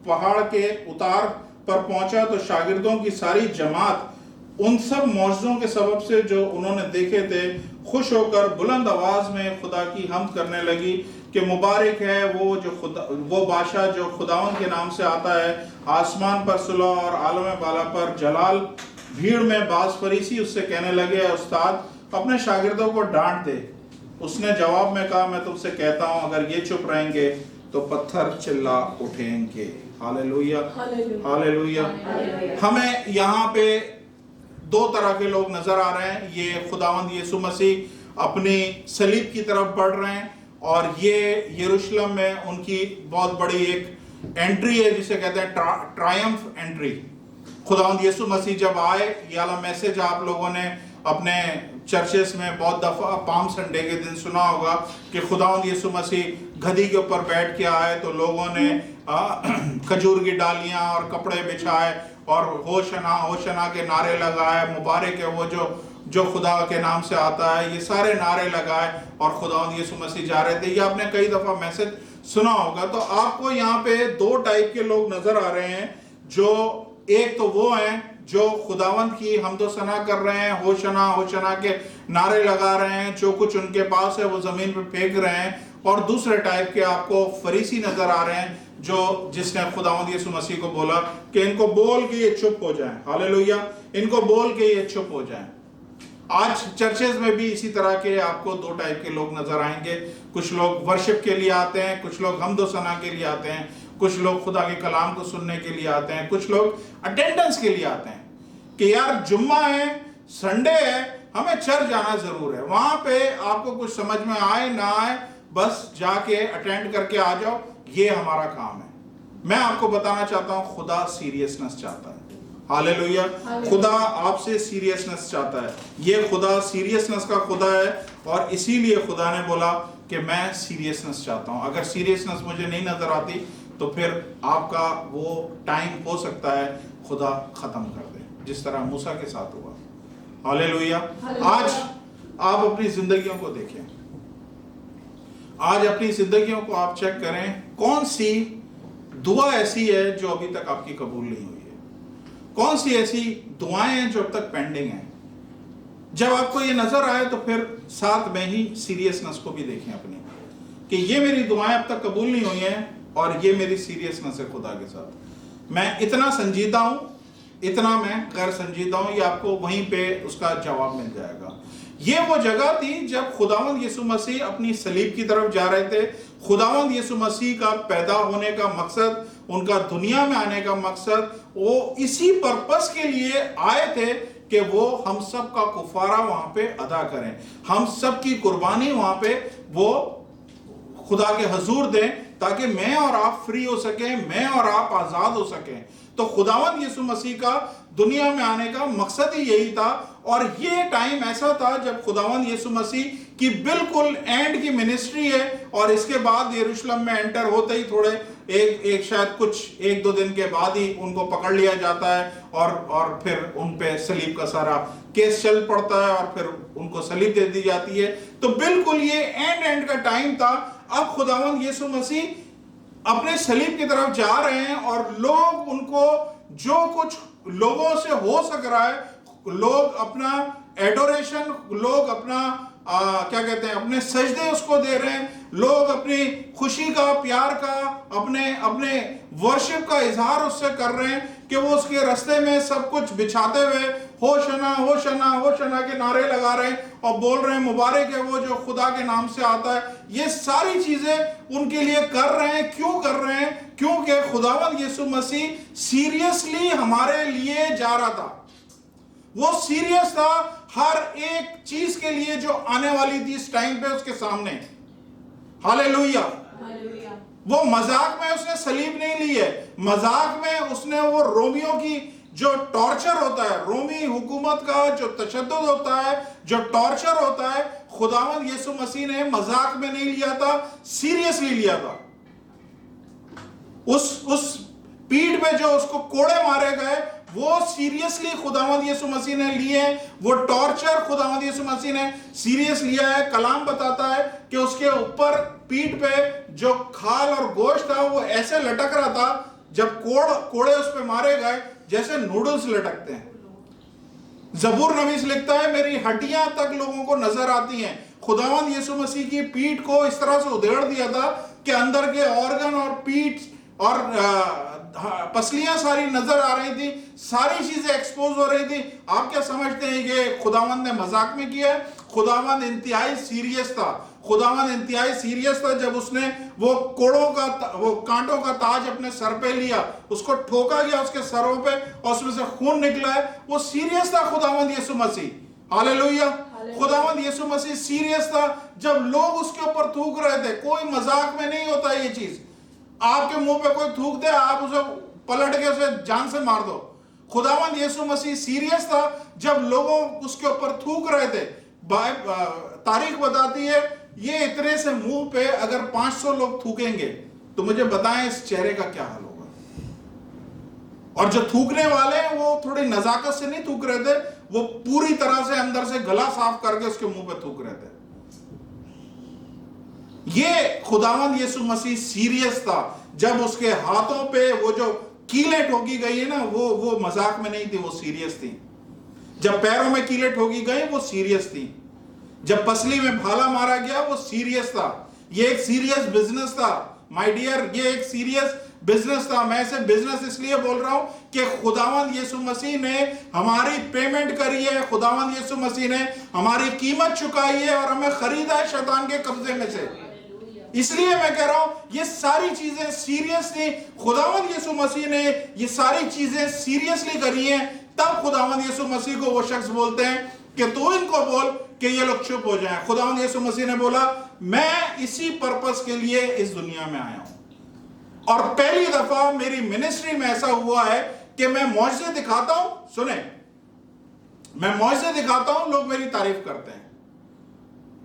पहाड़ के उतार पर पहुंचा तो शागिर्दों की सारी जमात उन सब मौजज़ों के सबब से जो उन्होंने देखे थे खुश होकर बुलंद आवाज में खुदा की हम्द करने लगी कि मुबारक है वो बादशाह जो खुदावन के नाम से आता है, आसमान पर सुलह और आलम बाला पर जलाल। भीड़ में बाज फरीसी उससे कहने लगे, उस्ताद अपने शागिर्दों को डांट दे। उसने जवाब में कहा, मैं तुमसे कहता हूं अगर ये चुप रहेंगे तो पत्थर चिल्ला उठेंगे। Hallelujah, hallelujah. हमें यहाँ पे 2 तरह के लोग नजर आ रहे हैं। ये खुदावंद यीशु मसीह अपनी सलीब की तरफ बढ़ रहे हैं, और ये यरूशलेम में उनकी बहुत बड़ी एक एंट्री है जिसे कहते हैं ट्रायम्फ एंट्री। खुदावंद यीशु मसीह जब आए, ये वाला मैसेज आप लोगों ने अपने चर्चेस में बहुत दफा पाम संडे के दिन सुना होगा कि खुदावंद यीशु मसीह गधी के ऊपर बैठ के आए तो लोगों ने खजूर की डालियां और कपड़े बिछाए और होशना होशना के नारे लगाए, मुबारक है वो जो खुदा के नाम से आता है, ये सारे नारे लगाए और खुदावंद यीशु मसीह जा रहे थे। ये आपने कई दफा मैसेज सुना होगा। तो आपको यहाँ पे दो टाइप के लोग नजर आ रहे हैं, जो एक तो वो हैं जो खुदावंद की हमदो सना कर रहे हैं, होशना होशना के नारे लगा रहे हैं, जो कुछ उनके पास है वो जमीन पे फेंक रहे हैं। और दूसरे टाइप के आपको फरीसी नजर आ रहे हैं जिसने खुदावंद यीशु मसीह को बोला कि इनको बोल के ये चुप हो जाएं। हालेलुया, इनको बोल के ये चुप हो जाएं। आज चर्चेज में भी इसी तरह के आपको दो टाइप के लोग नजर आएंगे। कुछ लोग वर्शिप के लिए आते हैं, कुछ लोग हमदो सना के लिए आते हैं, कुछ लोग खुदा के कलाम को सुनने के लिए आते हैं, कुछ लोग अटेंडेंस के लिए आते हैं कि यार जुम्मा है, संडे है, हमें चर्च जाना जरूर है। वहां पे आपको कुछ समझ में आए ना आए, बस जाके अटेंड करके आ जाओ, ये हमारा काम है। मैं आपको बताना चाहता हूं, खुदा सीरियसनेस चाहता है। हालेलुया, खुदा आपसे सीरियसनेस चाहता है। ये खुदा सीरियसनेस का खुदा है और इसीलिए खुदा ने बोला कि मैं सीरियसनेस चाहता हूं। अगर सीरियसनेस मुझे नहीं नजर आती तो फिर आपका वो टाइम हो सकता है खुदा खत्म कर दे, जिस तरह मूसा के साथ हुआ। हालेलुया। आज आप अपनी जिंदगियों को देखें, आज अपनी जिंदगियों को आप चेक करें, कौन सी दुआ ऐसी है जो अभी तक आपकी कबूल नहीं हुई है, कौन सी ऐसी दुआएं हैं जो अब तक पेंडिंग हैं। जब आपको ये नजर आए तो फिर साथ में ही सीरियसनेस को भी देखें अपनी, कि ये मेरी दुआएं अब तक कबूल नहीं हुई हैं और ये मेरी सीरियसनेस है खुदा के साथ। मैं इतना संजीदा हूं, इतना मैं गैर संजीदा हूं, ये आपको वहीं पे उसका जवाब मिल जाएगा। ये वो जगह थी जब खुदावंद यीशु मसीह अपनी सलीब की तरफ जा रहे थे। खुदावंद यीशु मसीह का पैदा होने का मकसद, उनका दुनिया में आने का मकसद, वो इसी पर्पस के लिए आए थे कि वो हम सब का कुफारा वहां पे अदा करें, हम सब की कुर्बानी वहां पे वो खुदा के हजूर दें, ताकि मैं और आप फ्री हो सकें, मैं और आप आजाद हो सकें। तो खुदावंद यीशु मसीह का दुनिया में आने का मकसद ही यही था। और ये टाइम ऐसा था जब खुदावंद यीशु मसीह की बिल्कुल एंड की मिनिस्ट्री है और इसके बाद यरूशलेम में एंटर होते ही थोड़े एक शायद कुछ एक दो दिन के बाद ही उनको पकड़ लिया जाता है और फिर उन पे सलीब का सारा केस चल पड़ता है और फिर उनको सलीब दे दी जाती है। तो बिल्कुल ये एंड का टाइम था। अब खुदावंद यीशु मसीह अपने सलीब की तरफ जा रहे हैं और लोग उनको, जो कुछ लोगों से हो सक रहा है, लोग अपना एडोरेशन, लोग अपना क्या कहते हैं, अपने सजदे उसको दे रहे हैं, लोग अपनी खुशी का, प्यार का, अपने वर्शिप का इजहार उससे कर रहे हैं कि वो उसके रास्ते में सब कुछ बिछाते हुए होशना होशना होशना के नारे लगा रहे हैं और बोल रहे हैं मुबारक है वो जो खुदा के नाम से आता है। ये सारी चीजें उनके लिए कर रहे हैं। क्यों कर रहे हैं? क्योंकि खुदावंद यीशु मसीह सीरियसली हमारे लिए जा रहा था। वो सीरियस था हर एक चीज के लिए जो आने वाली थी इस टाइम पे उसके सामने। हालेलुया। वो मजाक में उसने सलीब नहीं ली है, मजाक में उसने वो रोमियों की जो टॉर्चर होता है, रोमी हुकूमत का जो तशद्दुद होता है, जो टॉर्चर होता है, खुदावंद यीशु मसीह ने मजाक में नहीं लिया था, सीरियसली लिया था। उस पीठ पे जो उसको कोड़े मारे गए वो सीरियसली खुदावंद यीशु मसीह ने लिए। वो टॉर्चर खुदावंद यीशु मसीह ने सीरियस लिया है। कलाम बताता है कि उसके ऊपर पीठ पे जो खाल और गोश्त था वो ऐसे लटक रहा था जब कोड़े उस पे मारे गए जैसे नूडल्स लटकते हैं। जबूर नवीस लिखता है मेरी हड्डियां तक लोगों को नजर आती हैं। खुदावंद यीशु मसीह की पीठ को इस तरह से उधेड़ दिया था कि अंदर के ऑर्गन और पीठ और पसलियां सारी नजर आ रही थी, सारी चीजें एक्सपोज हो रही थी। आप क्या समझते हैं कि खुदावंद ने मजाक में किया है? खुदावंद इंतहाई सीरियस था। खुदावंद इंतहाई सीरियस था जब उसने वो वो कांटों का ताज अपने सर पे लिया, उसको ठोका गया उसके सरों पे और उसमें से खून निकला है। वो सीरियस था खुदावंद यीशु मसीह। हालेलुया। खुदावंद यीशु मसीह सीरियस था जब लोग उसके ऊपर थूक रहे थे। कोई मजाक में नहीं होता ये चीज। आपके मुंह पे कोई थूक दे, आप उसे पलट के उसे जान से मार दो। खुदावंद यीशु मसीह सीरियस था जब लोगों उसके ऊपर थूक रहे थे। तारीख बताती है ये इतने से मुंह पे अगर 500 लोग थूकेंगे तो मुझे बताएं इस चेहरे का क्या हाल होगा। और जो थूकने वाले हैं वो थोड़ी नजाकत से नहीं थूक रहे थे, वो पूरी तरह से अंदर से गला साफ करके उसके मुंह पे थूक रहे थे। ये खुदावंद यीशु मसीह सीरियस था जब उसके हाथों पे वो जो कीलें ठोकी गई है ना, वो मजाक में नहीं थी, वो सीरियस थी। जब पैरों में कीलें ठोकी गई वो सीरियस थी। जब पसली में भाला मारा गया वो सीरियस था। ये एक सीरियस बिजनेस था माय डियर, ये एक सीरियस बिजनेस था। मैं इसे बिजनेस इसलिए बोल रहा हूं कि खुदावंद यीशु मसीह ने हमारी पेमेंट करी है, खुदावंद यीशु मसीह ने हमारी कीमत चुकाई है और हमें खरीदा है शैतान के कब्जे में से। इसलिए मैं कह रहा हूं ये सारी चीजें सीरियस थी। खुदावंद यीशु मसीह ने ये सारी चीजें सीरियसली करी हैं, तब खुदावंद यीशु मसीह को वो शख्स बोलते हैं कि तू इनको बोल कि ये लोग चुप हो जाएं। खुदावंद यीशु मसीह ने बोला मैं इसी पर्पस के लिए इस दुनिया में आया हूं। और पहली दफा मेरी मिनिस्ट्री में ऐसा हुआ है कि मैं मौजज़े दिखाता हूं। सुने, मैं मौजज़े दिखाता हूं, लोग मेरी तारीफ करते हैं।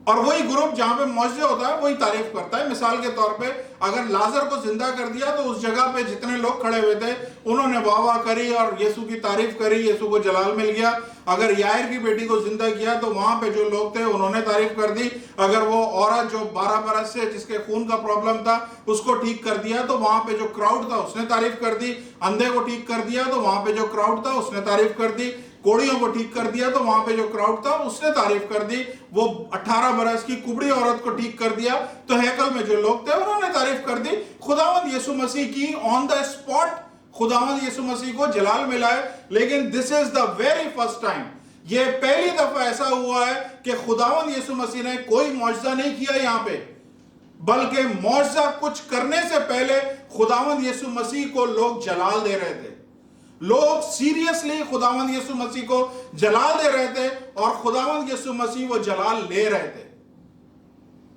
और वही ग्रुप जहां पे मौजज़े होता है वही तारीफ करता है। मिसाल के तौर पे अगर लाजर को जिंदा कर दिया तो उस जगह पे जितने लोग खड़े हुए थे उन्होंने वाह वाह करी और यीशु की तारीफ करी, यीशु को जलाल मिल गया। अगर यायर की बेटी को जिंदा किया तो वहां पे जो लोग थे उन्होंने तारीफ कर दी। अगर वो औरत जो 12 बरस से जिसके खून का प्रॉब्लम था उसको ठीक कर दिया तो वहां पे जो क्राउड था उसने तारीफ कर दी। अंधे को ठीक कर दिया तो वहां पे जो क्राउड था उसने तारीफ कर दी। कोड़ियों को ठीक कर दिया तो वहां पे जो क्राउड था उसने तारीफ कर दी। वो 18 बरस की कुबड़ी औरत को ठीक कर दिया तो हैकल में जो लोग थे उन्होंने तारीफ कर दी। खुदावंद यीशु मसीह की ऑन द स्पॉट खुदावंद यीशु मसीह को जलाल मिला है। लेकिन this is the very first time, ये पहली दफा ऐसा हुआ है कि खुदावंद यीशु मसीह ने कोई मौजज़ा नहीं किया यहां पे, बल्कि मौजज़ा कुछ करने से पहले खुदावंद यीशु मसीह को लोग जलाल दे रहे थे। लोग सीरियसली खुदावंद यीशु मसीह को जलाल दे रहे थे और खुदावंद यीशु मसीह वो जलाल ले रहे थे।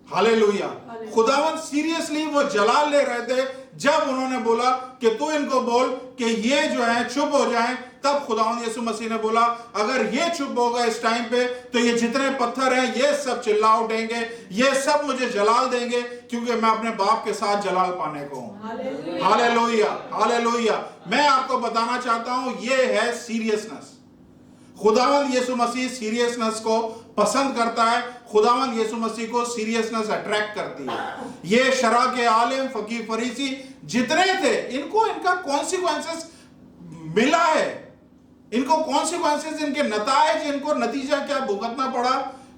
हालेलुया। खुदावंद सीरियसली वो जलाल ले रहे थे जब उन्होंने बोला कि तू इनको बोल कि ये जो है चुप हो जाएं। तब खुदावंद यीशु मसीह ने बोला अगर ये चुप होगा इस टाइम पे तो ये जितने पत्थर हैं ये सब चिल्ला उठेंगे, ये सब मुझे जलाल देंगे क्योंकि मैं अपने बाप के साथ जलाल पाने को हूं। Hallelujah, hallelujah. मैं आपको बताना चाहता हूं ये है सीरियसनेस। खुदावंद यीशु मसीह सीरियसनेस को पसंद करता है। खुदावंद यीशु मसीह को सीरियसनेस अट्रैक्ट करती है। ये शरा के आलिम, फकीर, फरीसी जितने थे इनको इनका कॉन्सिक्वेंसेस मिला है। इनको कॉन्सिक्वेंसेस, इनके नतायज, इनको नतीजा क्या भुगतना पड़ा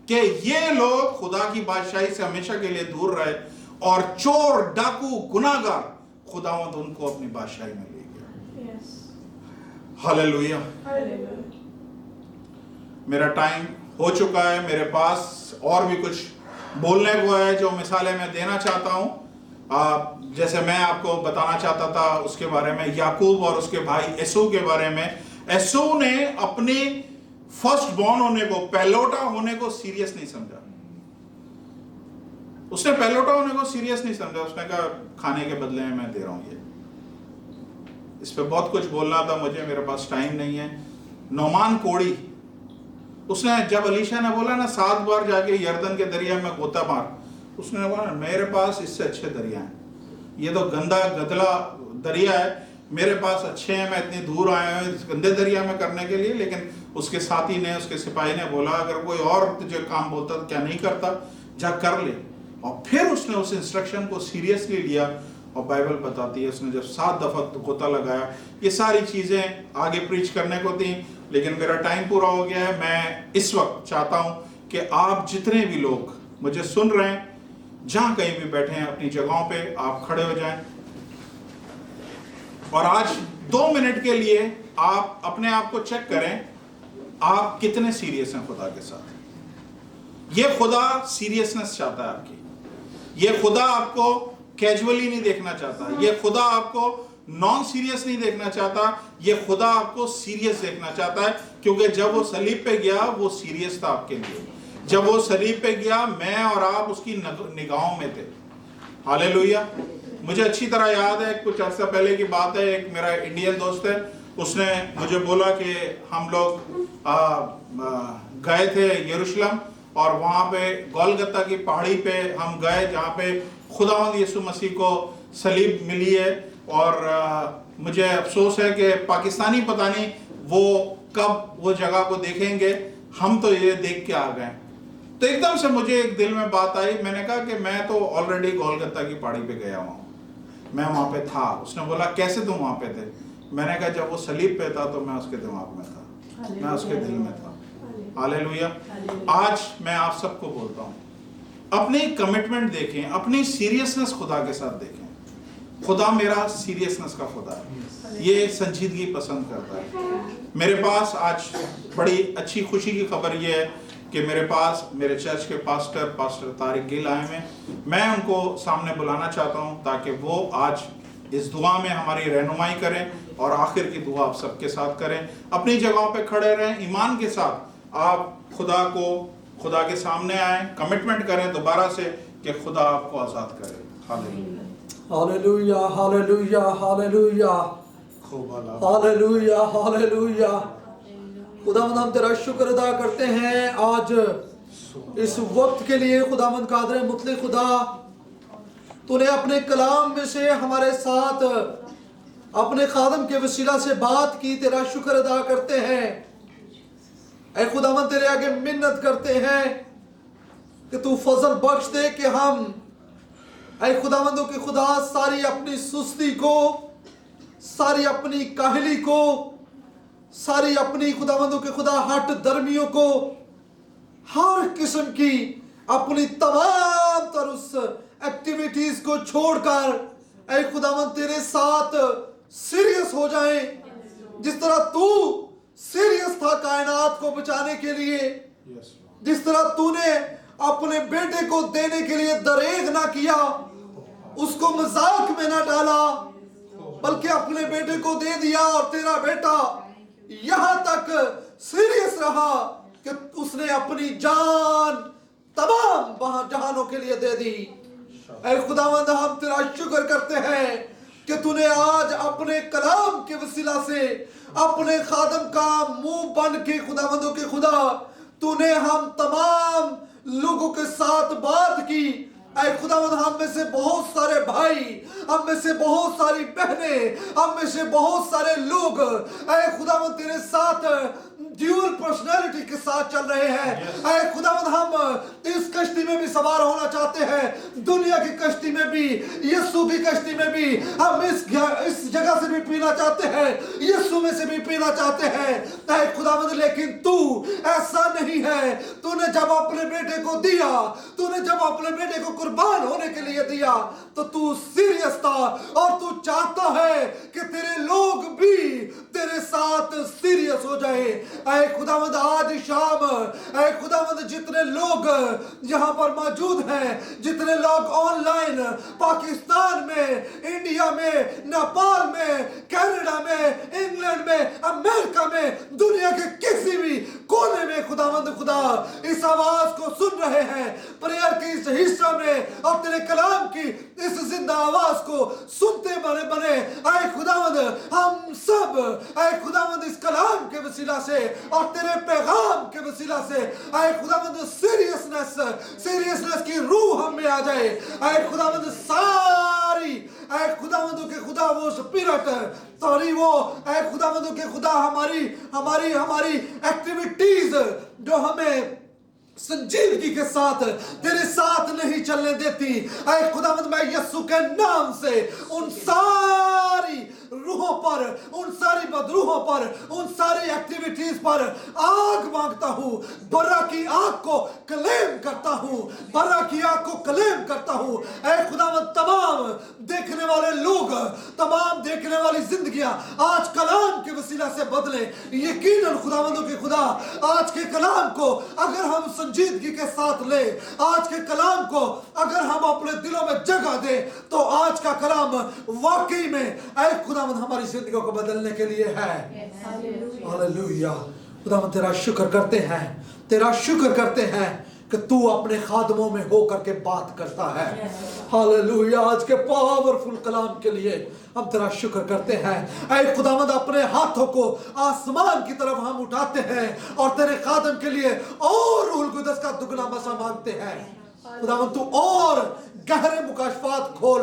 कि ये लोग खुदा की बादशाही से हमेशा के लिए दूर रहे और चोर, डाकू, गुनाहगार खुदावंद उनको अपनी बादशाही में ले गया। हालेलुया। मेरा टाइम हो चुका है, मेरे पास और भी कुछ बोलने को है जो मिसालें मैं देना चाहता हूं। जैसे मैं आपको बताना चाहता था उसके बारे में, याकूब और उसके भाई एसू के बारे में। एसू ने अपने फर्स्ट बॉर्न होने को, पहलौठा होने को सीरियस नहीं समझा। उसने पहलौठा होने को सीरियस नहीं समझा। उसने कहा खाने के बदले में मैं दे रहा हूं ये। इस पे बहुत कुछ बोलना था मुझे, मेरे पास टाइम नहीं है। नौमान कोड़ी, उसने जब अलीशा ने बोला ना 7 बार जाके यर्दन के दरिया में गोता मार, उसने बोला मेरे पास इससे अच्छे दरिया हैं, ये तो गंदा गदला दरिया है, मेरे पास अच्छे हैं, मैं इतनी दूर आया हूं इस गंदे दरिया में करने के लिए। लेकिन उसके साथी ने, उसके सिपाही ने बोला अगर कोई और तुझे काम बोलता तो क्या नहीं करता, जा कर ले। और फिर उसने उस इंस्ट्रक्शन को सीरियसली लिया और बाइबल बताती है उसने जब 7 दफा गोता लगाया। ये सारी चीजें आगे प्रीच करने को थी लेकिन मेरा टाइम पूरा हो गया है। मैं इस वक्त चाहता हूं कि आप जितने भी लोग मुझे सुन रहे हैं, जहां कहीं भी बैठे हैं, अपनी जगहों पे आप खड़े हो जाएं और आज 2 मिनट के लिए आप अपने आप को चेक करें आप कितने सीरियस हैं खुदा के साथ। ये खुदा सीरियसनेस चाहता है आपकी। ये खुदा आपको कैजुअली नहीं देखना चाहता। ये खुदा आपको नॉन सीरियस नहीं देखना चाहता। ये खुदा आपको सीरियस देखना चाहता है क्योंकि जब वो सलीब पे गया वो सीरियस था आपके लिए। जब वो सलीब पे गया, मैं और आप उसकी निगाहों में थे। हालेलुया। मुझे अच्छी तरह याद है, कुछ अर्सा पहले की बात है, एक मेरा इंडियन दोस्त है, उसने मुझे बोला कि हम लोग गए थे यरूशलेम और वहाँ पे गोलगत्ता की पहाड़ी पे हम गए, जहाँ पे खुदावंद यीशु मसीह को सलीब मिली है। और मुझे अफसोस है कि पाकिस्तानी पता नहीं वो कब वो जगह को देखेंगे, हम तो ये देख के आ गए। तो एकदम से मुझे एक दिल में बात आई, मैंने कहा कि मैं तो ऑलरेडी गोलगत्ता की पहाड़ी पे गया हूँ, मैं वहाँ पे था। उसने बोला कैसे तुम वहाँ पे थे? मैंने कहा जब वो सलीब पे था तो मैं उसके दिमाग में था, मैं उसके दिल में था। हालेलुया। आज मैं आप सबको बोलता हूँ, अपनी कमिटमेंट देखें, अपनी सीरियसनेस खुदा के साथ देखें। खुदा मेरा सीरियसनेस का खुदा है, ये संजीदगी पसंद करता है। मेरे पास आज बड़ी अच्छी खुशी की खबर ये है कि मेरे पास मेरे चर्च के पास्टर तारिक गिल आए हैं। मैं उनको सामने बुलाना चाहता हूं ताकि वो आज इस दुआ में हमारी रहनुमाई करें और आखिर की दुआ आप सबके साथ करें। अपनी जगहों पे खड़े रहें, ईमान के साथ आप खुदा के सामने आए, कमिटमेंट करें दोबारा से कि खुदा आपको आज़ाद करे। Hallelujah, hallelujah, hallelujah, hallelujah, hallelujah. खुदावंद हम तेरा शुक्र अदा करते हैं आज इस वक्त के लिए। खुदावंद कादर मुतले खुदा, तूने अपने कलाम में से हमारे साथ अपने खादम के वसीला से बात की, तेरा शुक्र अदा करते हैं। ऐ खुदावंद तेरे आगे मिन्नत करते हैं कि तू फजल बख्श दे कि हम ऐ खुदावंदों के खुदा सारी अपनी सुस्ती को, सारी अपनी काहली को, सारी अपनी खुदावंदों के खुदा हट दर्मियों को, हर किस्म की अपनी तमाम तर उस एक्टिविटीज को छोड़कर ऐ खुदावंद तेरे साथ सीरियस हो जाए। जिस तरह तू सीरियस था कायनात को बचाने के लिए, जिस तरह तूने अपने बेटे को देने के लिए दरेग ना किया, उसको मजाक में ना डाला, बल्कि अपने बेटे को दे दिया। और तेरा बेटा यहां तक सीरियस रहा कि उसने अपनी जान तमाम जहानों के लिए दे दी। ऐ खुदावंद हम तेरा शुक्र करते हैं कि तूने आज अपने कलाम के वसीला से अपने खादम का मुंह बन के खुदावंदों के खुदा तूने हम तमाम लोगों के साथ बात की। ऐ खुदावंद हम में से बहुत सारे भाई, हम में से बहुत सारी बहनें, हम में से बहुत सारे लोग ऐ खुदावंद तेरे साथ ड्यूअल पर्सनालिटी के साथ चल रहे हैं। ऐ खुदावंद हम इस कश्ती में भी सवार होना चाहते हैं, दुनिया की कश्ती में भी, यीशु की कश्ती में भी। हम इस जगह से भी पीना चाहते हैं, यीशु में से भी पीना चाहते हैं। ऐ खुदावंद लेकिन तू ऐसा नहीं है। तूने जब अपने बेटे को दिया, तूने जब अपने बेटे को कुर्बान होने के लिए दिया, तो तू सीरियस था और तू चाहता है कि तेरे लोग भी तेरे साथ सीरियस हो जाए। ऐ खुदावंद आज शाम, ऐ खुदावंद जितने लोग यहाँ पर मौजूद हैं, जितने लोग ऑनलाइन पाकिस्तान में, इंडिया में, नेपाल में, कनाडा में, इंग्लैंड में, अमेरिका में, दुनिया के किसी भी कोने में खुदावंद खुदा इस आवाज को सुन रहे हैं, प्रेयर के इस हिस्सा में और तेरे कलाम की इस जिंदा आवाज को सुनते बने बने ऐ खुदावंद हम सब ऐ खुदावंद इस कलाम के वसीला से और तेरे पैगाम के वसीला से ऐ खुदावंद सीरियसनेस की रूह हम में आ जाए। ऐ खुदावंद सारी ऐ खुदावंदों के खुदा वो स्पिरिट सॉरी वो ऐ खुदावंदों के खुदा हमारी हमारी हमारी एक्टिविटीज जो हमें संजीदगी के साथ तेरे साथ नहीं चलने देती, ऐ खुदावंद मैं यीशु के नाम से उन सारी रूहों पर, उन सारी बदरूहों पर, उन सारी एक्टिविटीज पर आग मांगता हूँ। बर्रा की आग को क्लेम करता हूँ, बर्रा की आग को क्लेम करता हूँ। ऐ खुदावंद तमाम देखने वाले लोग, तमाम देखने वाली जिंदगियां आज कलाम के वसीला से बदले। यकीनन खुदावंदों के खुदा आज के कलाम को अगर हम संजीदगी के साथ ले, आज के कलाम को अगर हम अपने दिलों में जगह दे, तो आज का कलाम वाकई में ऐ खुदावंद हमारी जिंदगी को बदलने के लिए है। हालेलुया। खुदावंद तेरा शुक्र करते हैं, तेरा शुक्र करते हैं कि तू अपने खादमों में हो करके बात करता है। हालेलुया। आज के पावरफुल कलाम के लिए हम तेरा शुक्र करते हैं। ऐ खुदावंद, अपने हाथों को आसमान की तरफ हम उठाते हैं और तेरे खादम के लिए और रूहुल कुद्दस का दुगना मसा मांगते हैं। खुदावंद, तू और गहरे मुकाशफात खोल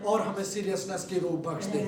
और हमें सीरियसनेस की रूह बख्श दे।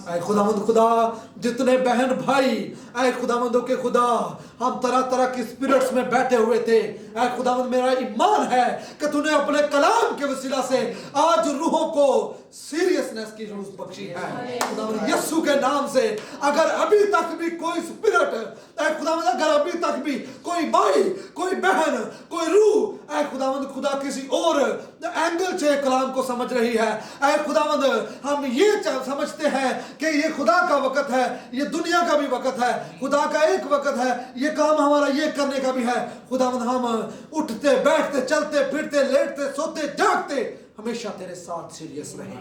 ऐ खुदावंद खुदा, जितने बहन भाई ऐ खुदावंदों के खुदा हम तरह तरह की स्पिरिट्स में बैठे हुए थे, ऐ खुदावंद मेरा ईमान है कि तूने अपने कलाम के वसीला से आज रूहों को सीरियसनेस की रूह बख्शी है। खुदावंद यीशु के नाम से अगर अभी तक भी कोई स्पिरिट, ऐ खुदावंद अगर अभी तक भी कोई भाई, कोई बहन, कोई रूह ऐ खुदावंद खुदा किसी और एंगल से कलाम को समझ रही है, ऐ खुदावंद हम ये समझते हैं कि ये खुदा का वक़्त है, ये दुनिया का भी वक़्त है, खुदा का एक वक़्त है, ये काम हमारा ये करने का भी है। खुदावंद हम उठते बैठते चलते फिरते लेटते सोते जागते हमेशा तेरे साथ सीरियस रहे।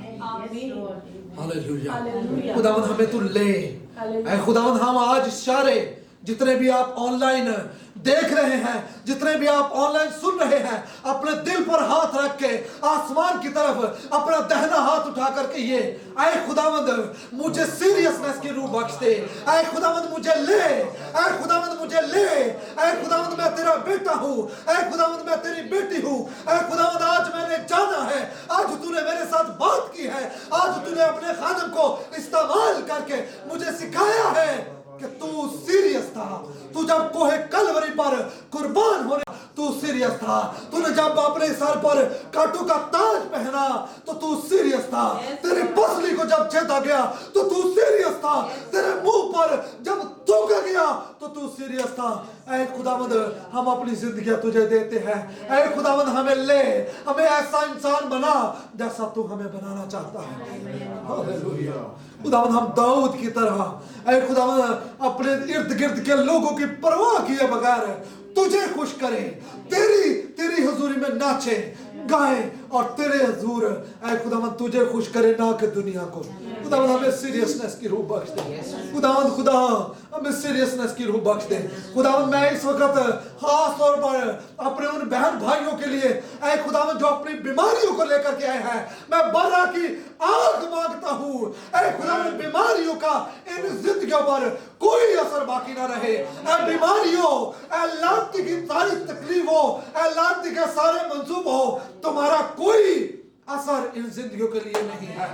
हालेलुया। खुदावंद हमें तू ले। ऐ खुदावंद हम आज सारे जितने भी आप ऑनलाइन देख रहे हैं, जितने भी आप ऑनलाइन सुन रहे हैं, अपने दिल पर हाथ रख के आसमान की तरफ अपना दहना हाथ उठा करके ये ऐ खुदावंद मुझे सीरियसनेस की रूह बख्श दे। ऐ खुदावंद मुझे ले, ऐ खुदावंद मुझे ले, ऐ खुदावंद मैं तेरा बेटा हूँ, ऐ खुदावंद मैं तेरी बेटी हूँ, ऐ खुदावंद आज मैंने जाना है, आज तूने मेरे साथ बात की है, आज तूने अपने खादम को इस्तेमाल करके मुझे सिखाया है कि तू सीरियस था। तू जब कोहे कलवरी पर कुर्बान होने तू सीरियस था। तूने जब अपने सर पर कांटों का ताज पहना तो तू सीरियस था। तेरी पसली को जब छेदा गया तो तू सीरियस था। तेरे मुंह पर जब थूका गया तो तू सीरियस था। ऐ खुदावंद हम अपनी जिंदगी तुझे देते हैं। ऐ खुदावंद हमें ले, हमें ऐसा इंसान बना जैसा तू हमें बनाना चाहता है। हालेलुया। खुदावंद हम दाऊद की तरह ऐ खुदावंद अपने इर्द गिर्द के लोगों की परवाह किए बगैर तुझे खुश करें, तेरी हुजूरी में नाचे गाएं और तेरे हुजूर ऐ खुदावंद तुझे खुश करे ना कि दुनिया को। खुदावंद हमें सीरियसनेस की रूह बख्श दे। खुदावंद खुदा हमें सीरियसनेस की रूह बख्श दे। खुदावंद मैं इस वक्त खास तौर पर अपने उन बहन भाइयों के लिए ऐ खुदावंद जो अपनी बीमारियों को लेकर के आए हैं, मैं बरा की आग मांगता हूँ। ऐ खुदावंद बीमारियों का इन जिंदगियों पर कोई असर बाकी ना रहे। ऐ बीमारियों, ऐ लानती की सारी तकलीफों, ऐ लानती के सारे मंसूब हो, तुम्हारा कोई असर इन जिंदगियों के लिए नहीं है।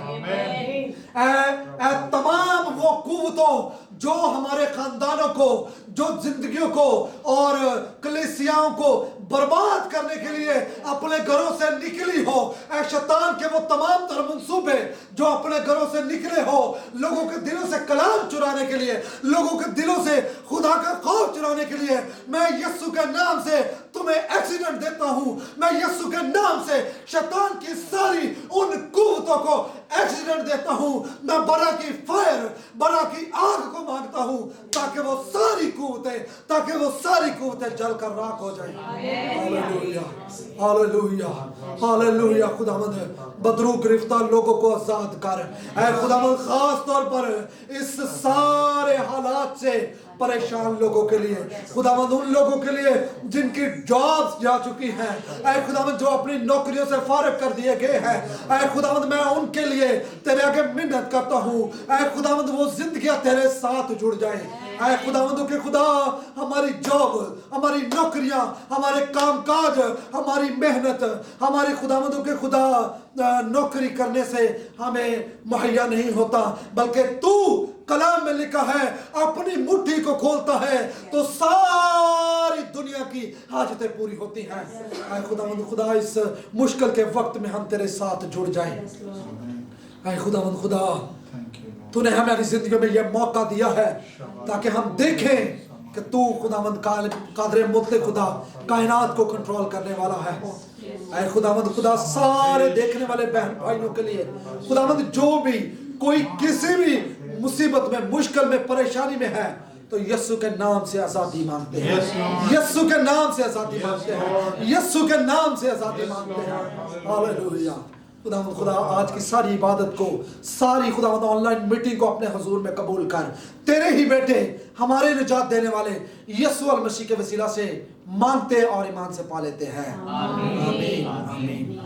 तमाम वो कुव्वतों जो हमारे खानदानों को, जो जिंदगियों को और कलीसियाओं को बर्बाद करने के लिए अपने घरों से निकली हो, ऐ शैतान के वो तमाम तर मंसूबे जो अपने घरों से निकले हो, लोगों के दिलों से कलाम चुराने के लिए, लोगों के दिलों से खुदा का खौफ चुराने के लिए, मैं यीशु के नाम से तुम्हें एक्सीडेंट देता हूं। मैं यीशु के नाम से शैतान की सारी उन कुव्वतों को एक्सीडेंट देता हूं। मैं बरा की फायर, बरा की आग को मांगता हूं ताकि वो सारी कुव्वतें जलकर राख हो जाए। Hallelujah, hallelujah, hallelujah. खुदावंद बदरू गिरफ्तार लोगों को आजाद कर। ऐ खुदावंद खास तौर पर इस सारे हालात से परेशान लोगों के लिए, खुदावंद उन लोगों के लिए जिनकी जॉब्स जा चुकी हैं, ऐ खुदावंद जो अपनी नौकरियों से फारिग कर दिए गए हैं, ऐ खुदावंद मैं उनके लिए तेरे आगे मिन्नत करता हूँ। ऐ खुदावंद वो जिंदगियां तेरे साथ जुड़ जाएं। ऐ खुदावंदों के खुदा हमारी जॉब, हमारी नौकरियां, हमारे कामकाज, हमारी मेहनत, हमारे खुदावंदों के खुदा नौकरी करने से हमें मुहैया नहीं होता, बल्कि तू कलाम में लिखा है अपनी मुट्ठी को खोलता है तो सारी दुनिया की हाजतें पूरी होती हैं। ऐ खुदावंद खुदा इस मुश्किल के वक्त में हम तेरे साथ जुड़ जाएं। ऐ खुदावंद खुदा तूने हमारी जिंदगी में यह मौका दिया है ताकि हम देखें कि तू खुदावंद कादर मुतलक खुदा कायनात को कंट्रोल करने वाला है। ऐ खुदावंद खुदा सारे देखने वाले बहन भाइयों के लिए खुदावंद जो भी कोई किसी भी मुसीबत में, मुश्किल में, परेशानी में है तो यीशु के नाम से आजादी मांगते हैं। यीशु के नाम से आजादी मांगते हैं। यीशु के नाम से आजादी मांगते हैं। हालेलुया। खुदावंद खुदा आज की सारी इबादत को, सारी खुदावंद ऑनलाइन मीटिंग को अपने हुजूर में कबूल कर। तेरे ही बेटे हमारे निजात देने वाले यीशु मसीह के वसीला से मांगते और ईमान से पा लेते हैं। आमीन आमीन।